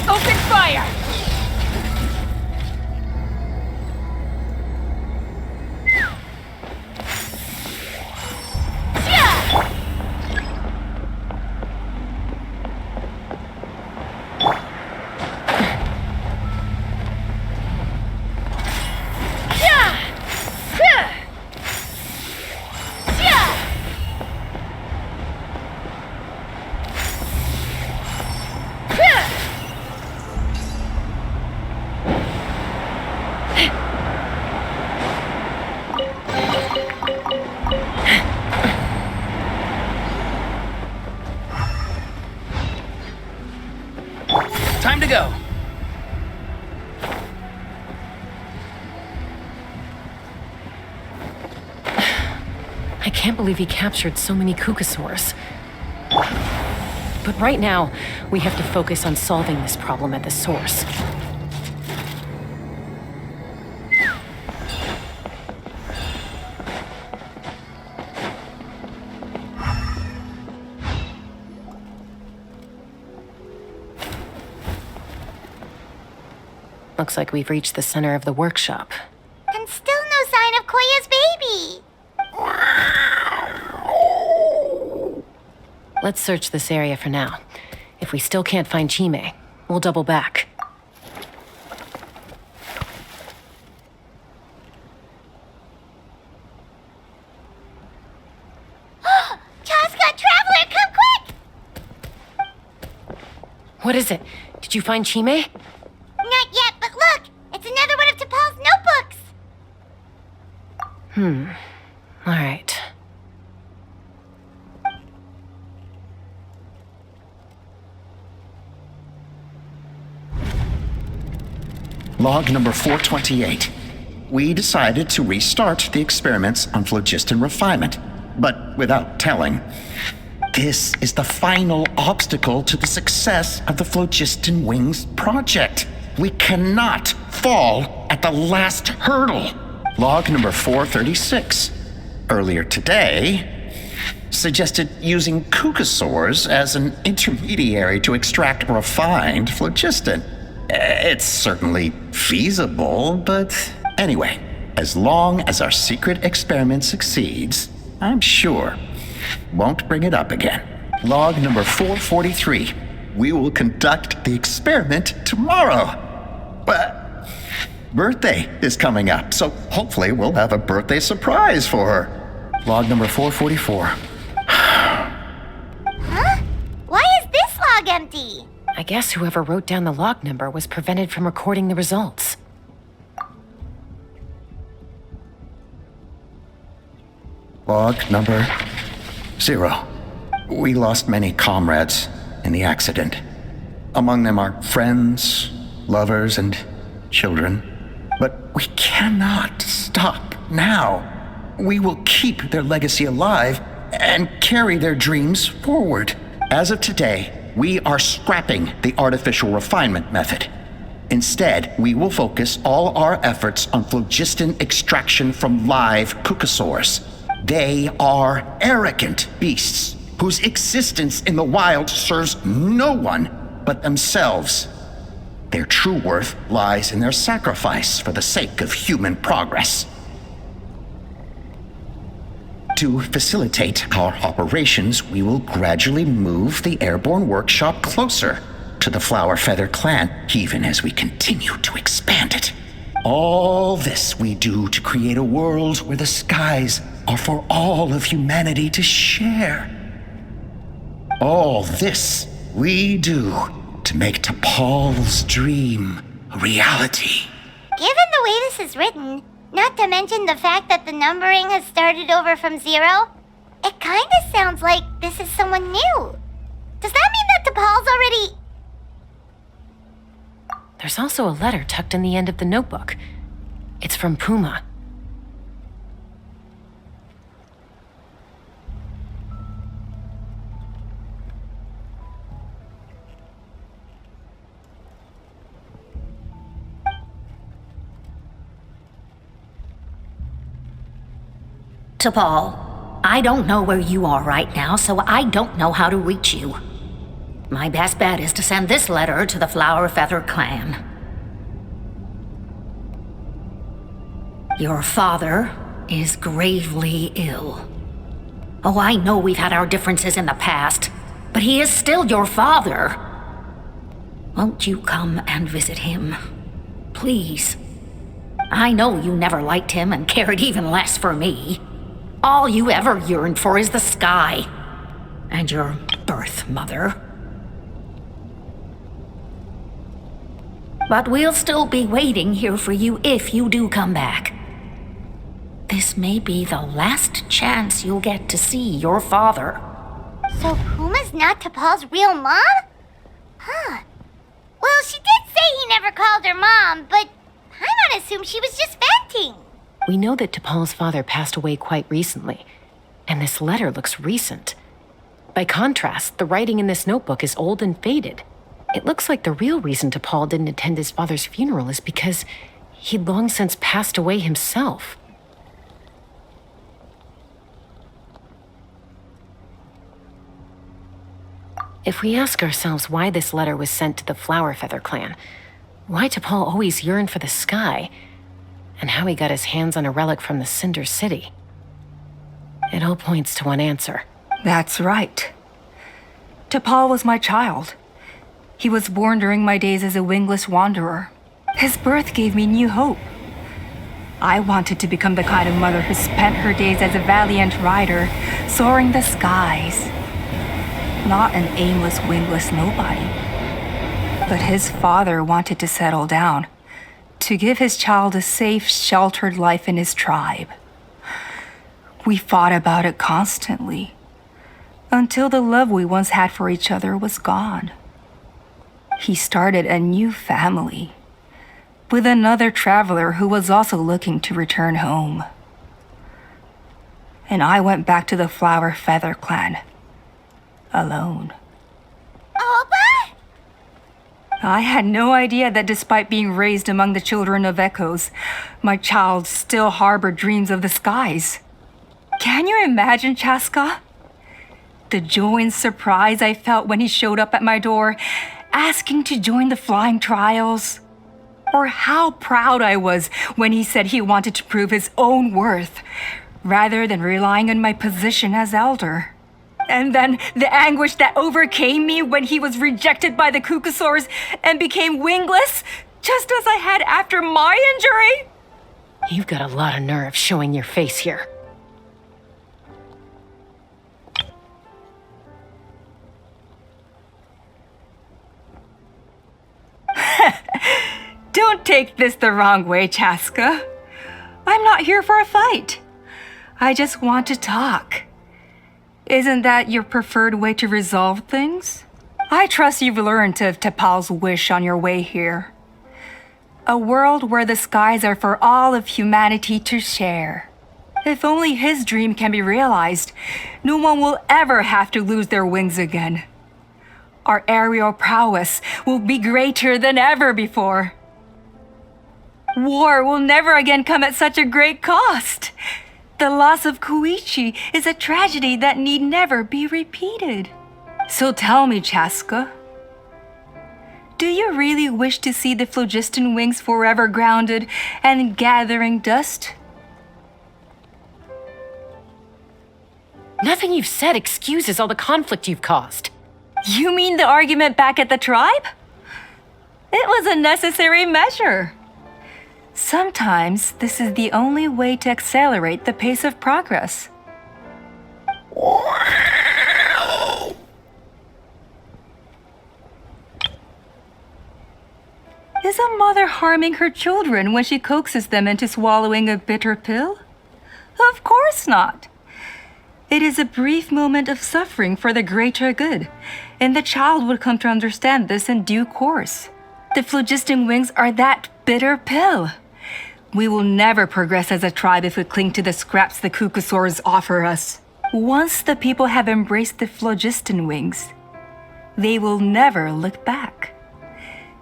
[SPEAKER 4] Open fire!
[SPEAKER 9] Time to go.
[SPEAKER 2] I can't believe he captured so many Kukasaurs. But right now, we have to focus on solving this problem at the source. Looks like we've reached the center of the workshop.
[SPEAKER 1] And still no sign of Koya's baby.
[SPEAKER 2] Let's search this area for now. If we still can't find Chime, we'll double back.
[SPEAKER 1] Chaska, Traveler, come quick!
[SPEAKER 2] What is it? Did you find Chime?
[SPEAKER 1] Not yet, but look! It's another one of T'Pol's notebooks!
[SPEAKER 2] All right.
[SPEAKER 5] Log number 428. We decided to restart the experiments on phlogiston refinement, but without telling. This is the final obstacle to the success of the Phlogiston Wings project. We cannot fall at the last hurdle. Log number 436. Earlier today, suggested using Kukasaurs as an intermediary to extract refined phlogiston. It's certainly feasible, but anyway, as long as our secret experiment succeeds, I'm sure won't bring it up again. Log number 443. We will conduct the experiment tomorrow. But birthday is coming up, so hopefully we'll have a birthday surprise for her. Log number 444.
[SPEAKER 1] Huh? Why is this log empty?
[SPEAKER 2] I guess whoever wrote down the log number was prevented from recording the results.
[SPEAKER 5] Log number 0. We lost many comrades in the accident. Among them are friends, lovers, and children. But we cannot stop now. We will keep their legacy alive and carry their dreams forward. As of today, we are scrapping the artificial refinement method. Instead, we will focus all our efforts on phlogiston extraction from live Kukasaurs. They are arrogant beasts whose existence in the wild serves no one but themselves. Their true worth lies in their sacrifice for the sake of human progress. To facilitate our operations, we will gradually move the airborne workshop closer to the Flower Feather clan, even as we continue to expand it. All this we do to create a world where the skies are for all of humanity to share. All this we do to make T'Pol's dream a reality.
[SPEAKER 1] Given the way this is written, not to mention the fact that the numbering has started over from 0, it kind of sounds like this is someone new. Does that mean that T'Pol's already...
[SPEAKER 2] There's also a letter tucked in the end of the notebook. It's from Puma.
[SPEAKER 14] T'Pol, I don't know where you are right now, so I don't know how to reach you. My best bet is to send this letter to the Flower Feather clan. Your father is gravely ill. Oh, I know we've had our differences in the past, but he is still your father. Won't you come and visit him? Please. I know you never liked him and cared even less for me. All you ever yearned for is the sky. And your birth mother. But we'll still be waiting here for you if you do come back. This may be the last chance you'll get to see your father.
[SPEAKER 1] So Puma's not T'Pol's real mom? Huh. Well, she did say he never called her mom, but Paimon assumed she was just venting.
[SPEAKER 2] We know that T'Pol's father passed away quite recently, and this letter looks recent. By contrast, the writing in this notebook is old and faded. It looks like the real reason T'Pol didn't attend his father's funeral is because he'd long since passed away himself. If we ask ourselves why this letter was sent to the Flower Feather clan, why T'Pol always yearned for the sky, and how he got his hands on a relic from the Cinder City, it all points to one answer.
[SPEAKER 3] That's right. T'Pol was my child. He was born during my days as a wingless wanderer. His birth gave me new hope. I wanted to become the kind of mother who spent her days as a valiant rider, soaring the skies. Not an aimless, wingless nobody. But his father wanted to settle down, to give his child a safe, sheltered life in his tribe. We fought about it constantly, until the love we once had for each other was gone. He started a new family, with another traveler who was also looking to return home. And I went back to the Flower Feather clan, alone.
[SPEAKER 1] Alba?
[SPEAKER 3] I had no idea that despite being raised among the children of echoes, my child still harbored dreams of the skies. Can you imagine, Chaska? The joy and surprise I felt when he showed up at my door, asking to join the flying trials. Or how proud I was when he said he wanted to prove his own worth, rather than relying on my position as elder. And then the anguish that overcame me when he was rejected by the Kukasaurs and became wingless, just as I had after my injury.
[SPEAKER 2] You've got a lot of nerve showing your face here.
[SPEAKER 3] Don't take this the wrong way, Chaska. I'm not here for a fight. I just want to talk. Isn't that your preferred way to resolve things? I trust you've learned of T'Pol's wish on your way here. A world where the skies are for all of humanity to share. If only his dream can be realized, no one will ever have to lose their wings again. Our aerial prowess will be greater than ever before. War will never again come at such a great cost. The loss of Koichi is a tragedy that need never be repeated. So tell me, Chaska, do you really wish to see the phlogiston wings forever grounded and gathering dust?
[SPEAKER 2] Nothing you've said excuses all the conflict you've caused.
[SPEAKER 3] You mean the argument back at the tribe? It was a necessary measure. Sometimes this is the only way to accelerate the pace of progress. Is a mother harming her children when she coaxes them into swallowing a bitter pill? Of course not. It is a brief moment of suffering for the greater good, and the child would come to understand this in due course. The phlogiston wings are that bitter pill. We will never progress as a tribe if we cling to the scraps the Kukusaurs offer us. Once the people have embraced the phlogiston wings, they will never look back,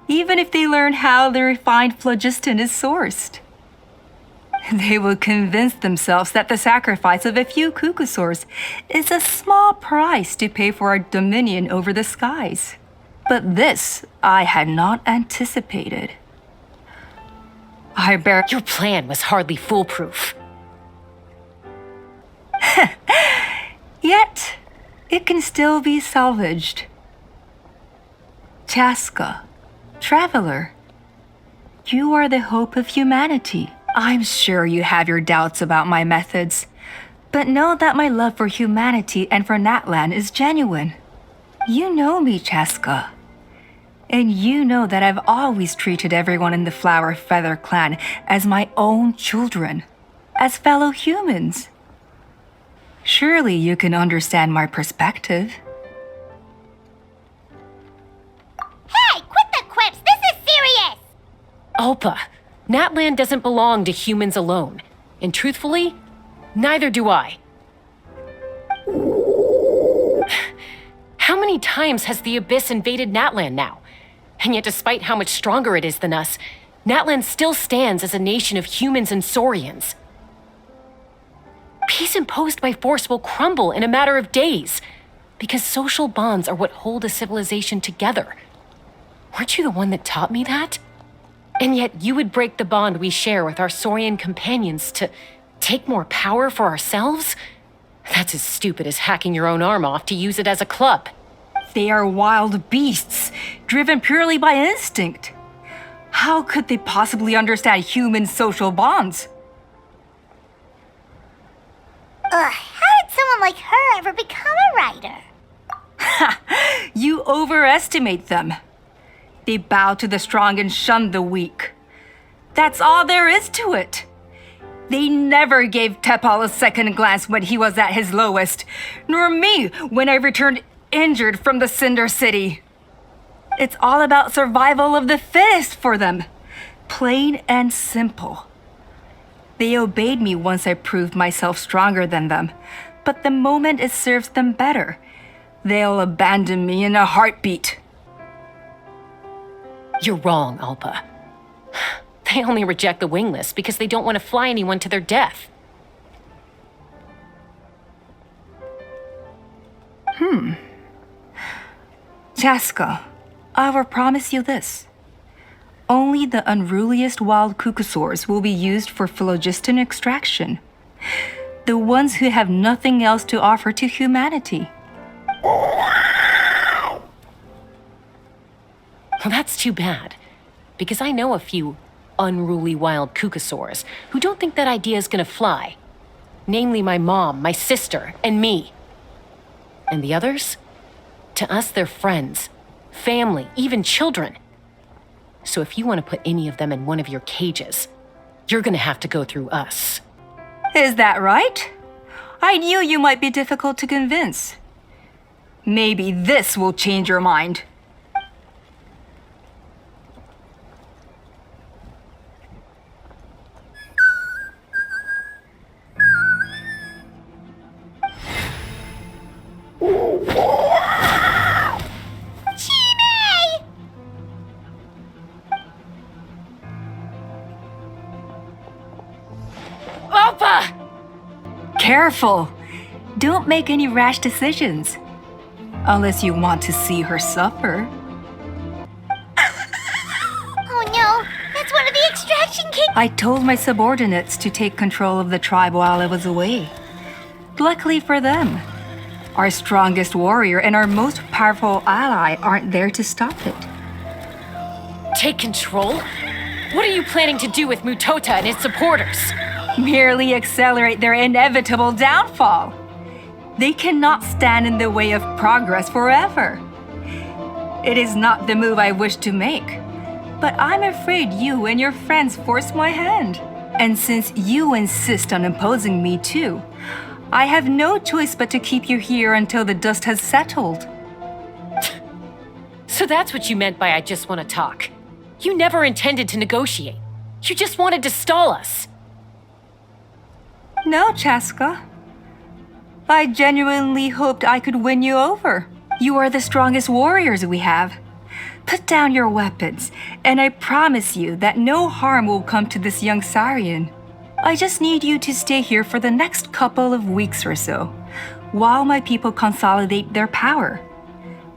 [SPEAKER 3] even if they learn how the refined phlogiston is sourced. They will convince themselves that the sacrifice of a few Kukusaurs is a small price to pay for our dominion over the skies. But this I had not anticipated.
[SPEAKER 2] Your plan was hardly foolproof.
[SPEAKER 3] Yet, it can still be salvaged. Chaska, traveler, you are the hope of humanity. I'm sure you have your doubts about my methods, but know that my love for humanity and for Natlan is genuine. You know me, Chaska. And you know that I've always treated everyone in the Flower Feather clan as my own children, as fellow humans. Surely you can understand my perspective.
[SPEAKER 1] Hey, quit the quips! This is serious!
[SPEAKER 2] Ulpa, Natlan doesn't belong to humans alone. And truthfully, neither do I. How many times has the Abyss invaded Natlan now? And yet despite how much stronger it is than us, Natlan still stands as a nation of humans and saurians. Peace imposed by force will crumble in a matter of days, because social bonds are what hold a civilization together. Weren't you the one that taught me that? And yet you would break the bond we share with our saurian companions to take more power for ourselves? That's as stupid as hacking your own arm off to use it as a club.
[SPEAKER 3] They are wild beasts, driven purely by instinct. How could they possibly understand human social bonds?
[SPEAKER 1] How did someone like her ever become a writer?
[SPEAKER 3] Ha! You overestimate them. They bow to the strong and shun the weak. That's all there is to it. They never gave Tepal a second glance when he was at his lowest, nor me when I returned injured from the Cinder City. It's all about survival of the fittest for them. Plain and simple. They obeyed me once I proved myself stronger than them, but the moment it serves them better, they'll abandon me in a heartbeat.
[SPEAKER 2] You're wrong, Ulpa. They only reject the wingless because they don't want to fly anyone to their death.
[SPEAKER 3] Chaska, I will promise you this. Only the unruliest wild Kukusaurs will be used for phlogiston extraction. The ones who have nothing else to offer to humanity.
[SPEAKER 2] Well, that's too bad, because I know a few unruly wild Kukusaurs who don't think that idea is gonna fly. Namely my mom, my sister, and me. And the others? To us, they're friends, family, even children. So if you want to put any of them in one of your cages, you're gonna have to go through us.
[SPEAKER 3] Is that right? I knew you might be difficult to convince. Maybe this will change your mind.
[SPEAKER 4] Alpa!
[SPEAKER 3] Careful! Don't make any rash decisions. Unless you want to see her suffer.
[SPEAKER 1] Oh no, that's one of the extraction kits.
[SPEAKER 3] I told my subordinates to take control of the tribe while I was away. Luckily for them, our strongest warrior and our most powerful ally aren't there to stop it.
[SPEAKER 2] Take control? What are you planning to do with Mutota and his supporters?
[SPEAKER 3] Merely accelerate their inevitable downfall. They cannot stand in the way of progress forever. It is not the move I wish to make, but I'm afraid you and your friends force my hand. And since you insist on imposing me too, I have no choice but to keep you here until the dust has settled.
[SPEAKER 2] So that's what you meant by I just want to talk. You never intended to negotiate. You just wanted to stall us.
[SPEAKER 3] No, Chaska. I genuinely hoped I could win you over. You are the strongest warriors we have. Put down your weapons, and I promise you that no harm will come to this young Saurian. I just need you to stay here for the next couple of weeks or so, while my people consolidate their power.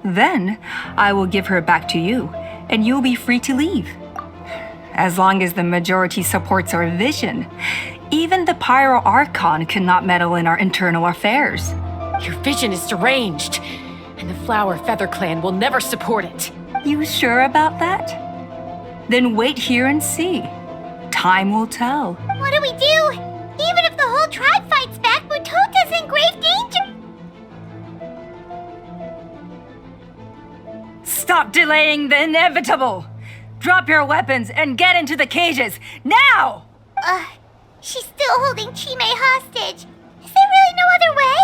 [SPEAKER 3] Then, I will give her back to you, and you'll be free to leave. As long as the majority supports our vision, even the Pyro Archon cannot meddle in our internal affairs.
[SPEAKER 2] Your vision is deranged, and the Flower Feather Clan will never support it.
[SPEAKER 3] You sure about that? Then wait here and see. Time will tell.
[SPEAKER 1] What do we do? Even if the whole tribe fights back, Mutota's in grave danger.
[SPEAKER 3] Stop delaying the inevitable! Drop your weapons and get into the cages, now!
[SPEAKER 1] She's still holding Chime hostage. Is there really no other way?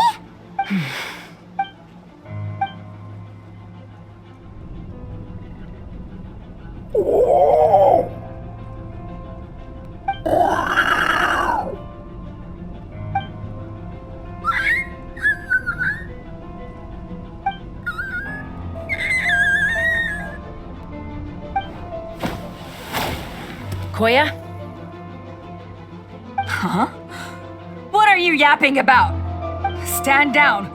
[SPEAKER 2] Koya?
[SPEAKER 3] Huh? What are you yapping about? Stand down.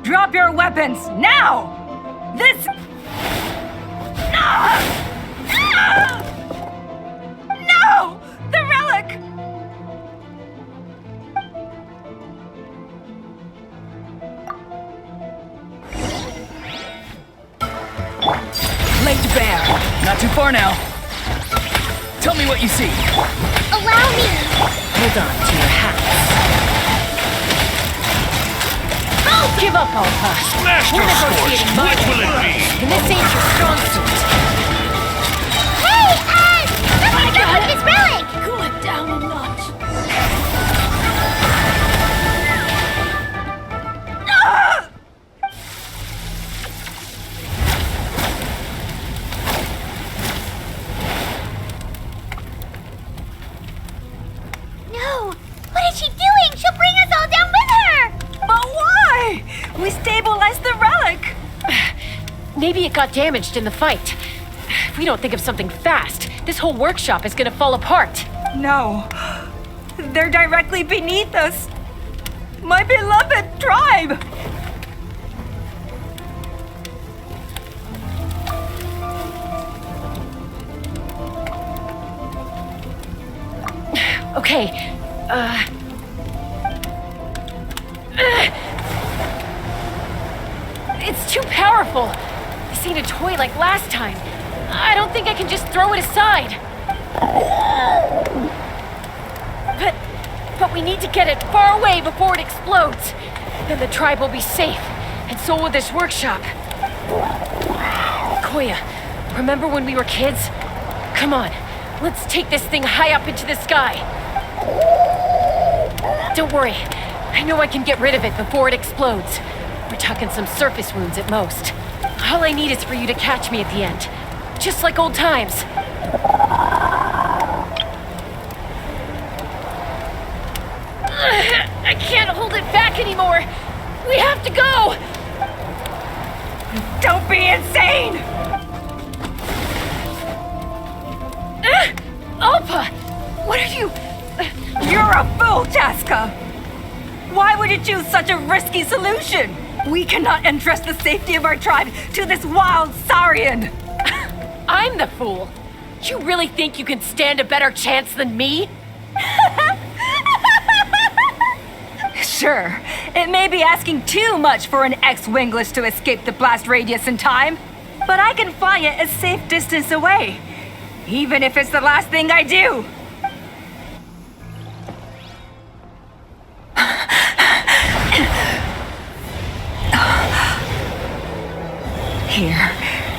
[SPEAKER 3] Drop your weapons, now! This... No! The relic!
[SPEAKER 12] Laid to bear. Not too far now. Tell me what you see.
[SPEAKER 1] Allow me.
[SPEAKER 2] Hold on to your hats. Don't give up, Alpa.
[SPEAKER 15] Smash
[SPEAKER 2] We're
[SPEAKER 15] your scores.
[SPEAKER 2] negotiating
[SPEAKER 15] What
[SPEAKER 2] money.
[SPEAKER 15] will it be?
[SPEAKER 2] And this ain't your strong suit.
[SPEAKER 1] Hey, let's go with this relic.
[SPEAKER 4] Cool it down a notch.
[SPEAKER 1] No, what is she doing? She'll bring us all down with her.
[SPEAKER 3] But why? We stabilized the relic.
[SPEAKER 2] Maybe it got damaged in the fight. If we don't think of something fast, this whole workshop is gonna fall apart.
[SPEAKER 3] No. They're directly beneath us. My beloved tribe!
[SPEAKER 2] Okay, it's too powerful. This ain't a toy like last time. I don't think I can just throw it aside. But we need to get it far away before it explodes. Then the tribe will be safe, and so will this workshop. Koya, remember when we were kids? Come on, let's take this thing high up into the sky. Don't worry, I know I can get rid of it before it explodes. We're talking some surface wounds at most. All I need is for you to catch me at the end, just like old times. I can't hold it back anymore. We have to go.
[SPEAKER 3] Don't be insane!
[SPEAKER 2] Alpa, what are you...
[SPEAKER 3] You're a fool, Chaska! Chaska! Why would you choose such a risky solution? We cannot entrust the safety of our tribe to this wild Saurian!
[SPEAKER 2] I'm the fool. You really think you can stand a better chance than me?
[SPEAKER 3] Sure, it may be asking too much for an ex-wingless to escape the blast radius in time, but I can fly it a safe distance away, even if it's the last thing I do. Here,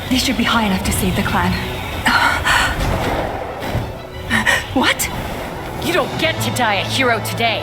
[SPEAKER 3] these should be high enough to save the clan. What?
[SPEAKER 2] You don't get to die a hero today.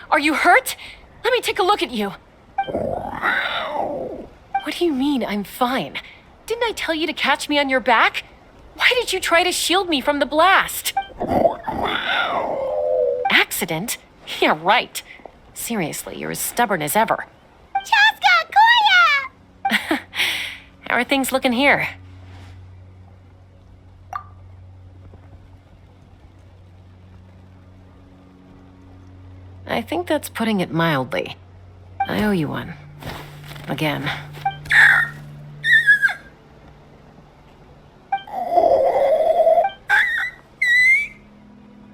[SPEAKER 2] Are you hurt? Let me take a look at you. What do you mean, I'm fine? Didn't I tell you to catch me on your back? Why did you try to shield me from the blast? Accident? Yeah, right. Seriously, you're as stubborn as ever.
[SPEAKER 1] Chaska! Koya!
[SPEAKER 2] How are things looking here? I think that's putting it mildly. I owe you one. Again.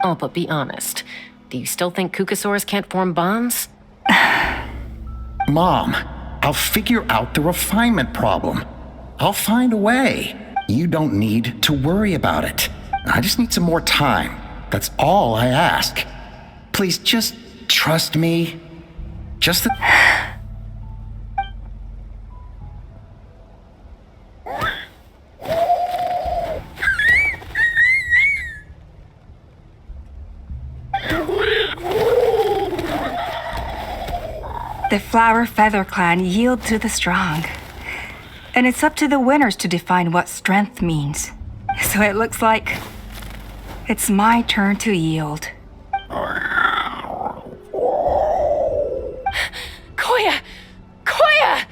[SPEAKER 2] Oh, but be honest. Do you still think Kukasaurs can't form bonds?
[SPEAKER 5] Mom, I'll figure out the refinement problem. I'll find a way. You don't need to worry about it. I just need some more time. That's all I ask. Please just trust me. Just the...
[SPEAKER 3] The Flower Feather Clan yield to the strong. And it's up to the winners to define what strength means. So it looks like it's my turn to yield.
[SPEAKER 2] Koya! Koya!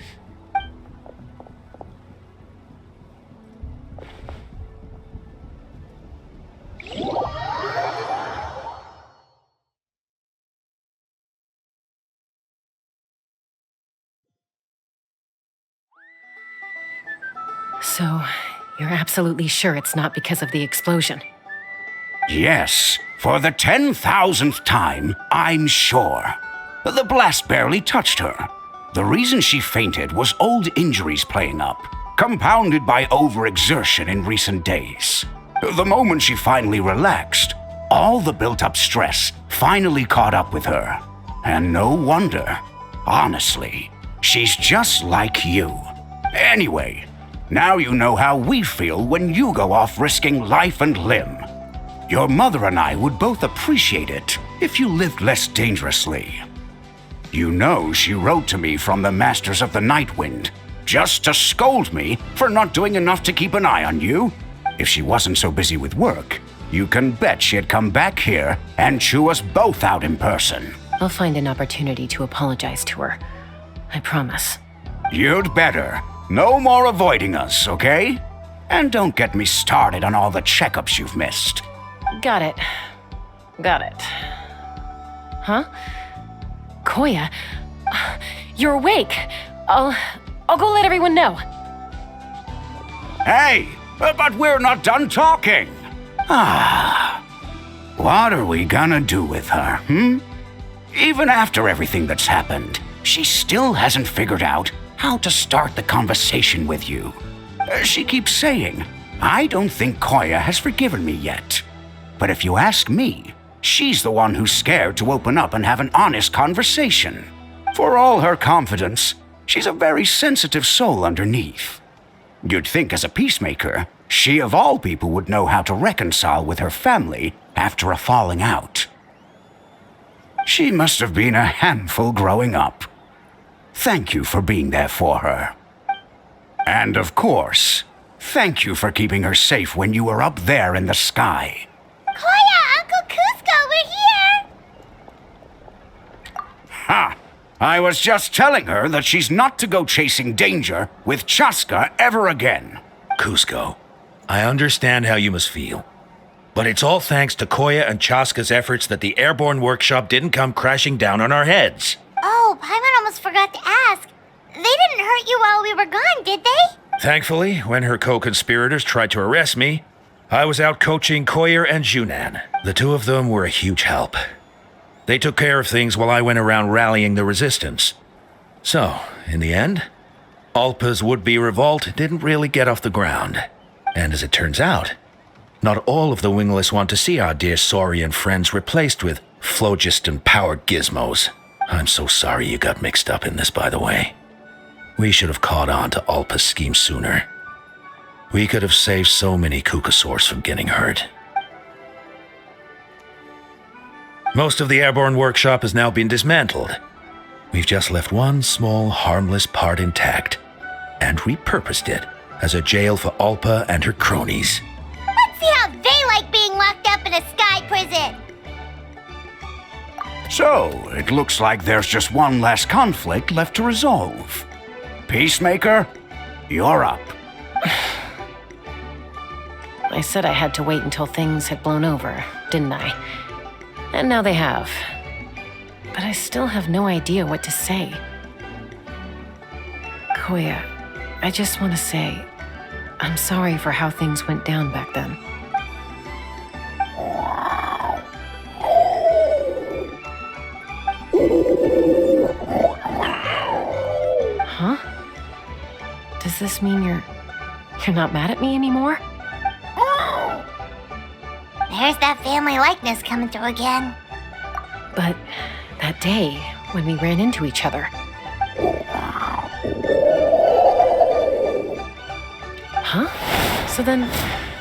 [SPEAKER 2] So, you're absolutely sure it's not because of the explosion?
[SPEAKER 11] Yes, for the 10,000th time, I'm sure. The blast barely touched her. The reason she fainted was old injuries playing up, compounded by overexertion in recent days. The moment she finally relaxed, all the built-up stress finally caught up with her. And no wonder. Honestly, she's just like you. Anyway, now you know how we feel when you go off risking life and limb. Your mother and I would both appreciate it if you lived less dangerously. You know she wrote to me from the Masters of the Night Wind, just to scold me for not doing enough to keep an eye on you. If she wasn't so busy with work, you can bet she'd come back here and chew us both out in person.
[SPEAKER 2] I'll find an opportunity to apologize to her. I promise.
[SPEAKER 11] You'd better. No more avoiding us, okay? And don't get me started on all the checkups you've missed.
[SPEAKER 2] Got it. Got it. Huh? Koya, you're awake. I'll go let everyone know.
[SPEAKER 11] Hey,
[SPEAKER 15] But we're not done talking. What are we gonna do with her, Even after everything that's happened, she still hasn't figured out how to start the conversation with you. She keeps saying, I don't think Koya has forgiven me yet. But if you ask me, she's the one who's scared to open up and have an honest conversation. For all her confidence, she's a very sensitive soul underneath. You'd think as a peacemaker, she of all people would know how to reconcile with her family after a falling out. She must have been a handful growing up. Thank you for being there for her. And of course, thank you for keeping her safe when you were up there in the sky.
[SPEAKER 1] Koya, Uncle Cusco, we're here!
[SPEAKER 15] Ha! I was just telling her that she's not to go chasing danger with Chaska ever again.
[SPEAKER 11] Cusco, I understand how you must feel. But it's all thanks to Koya and Chaska's efforts that the airborne workshop didn't come crashing down on our heads.
[SPEAKER 1] Oh, Paimon almost forgot to ask. They didn't hurt you while we were gone, did they?
[SPEAKER 11] Thankfully, when her co-conspirators tried to arrest me, I was out coaching Koyer and Junan. The two of them were a huge help. They took care of things while I went around rallying the resistance. So, in the end, Alpa's would-be revolt didn't really get off the ground. And as it turns out, not all of the wingless want to see our dear Saurian friends replaced with phlogiston-powered gizmos. I'm so sorry you got mixed up in this, by the way. We should have caught on to Alpa's scheme sooner. We could have saved so many Kukasaurs from getting hurt. Most of the airborne workshop has now been dismantled. We've just left one small, harmless part intact, and repurposed it as a jail for Alpa and her cronies.
[SPEAKER 1] Let's see how they like being locked up in a sky prison!
[SPEAKER 15] So, it looks like there's just one last conflict left to resolve. Peacemaker, you're up.
[SPEAKER 2] I said I had to wait until things had blown over, didn't I? And now they have. But I still have no idea what to say. Koya, I just want to say, I'm sorry for how things went down back then. Huh? Does this mean you're not mad at me anymore?
[SPEAKER 1] There's that family likeness coming through again.
[SPEAKER 2] But that day, when we ran into each other. Huh? So then,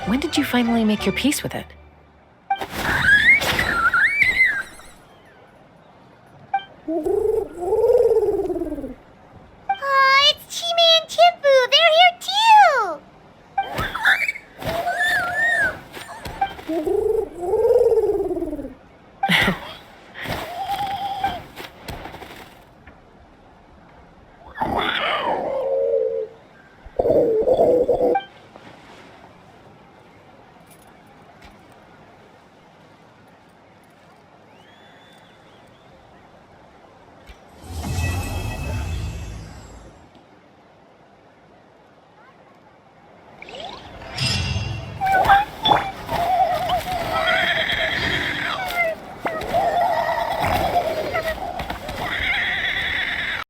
[SPEAKER 2] when did you finally make your peace with it?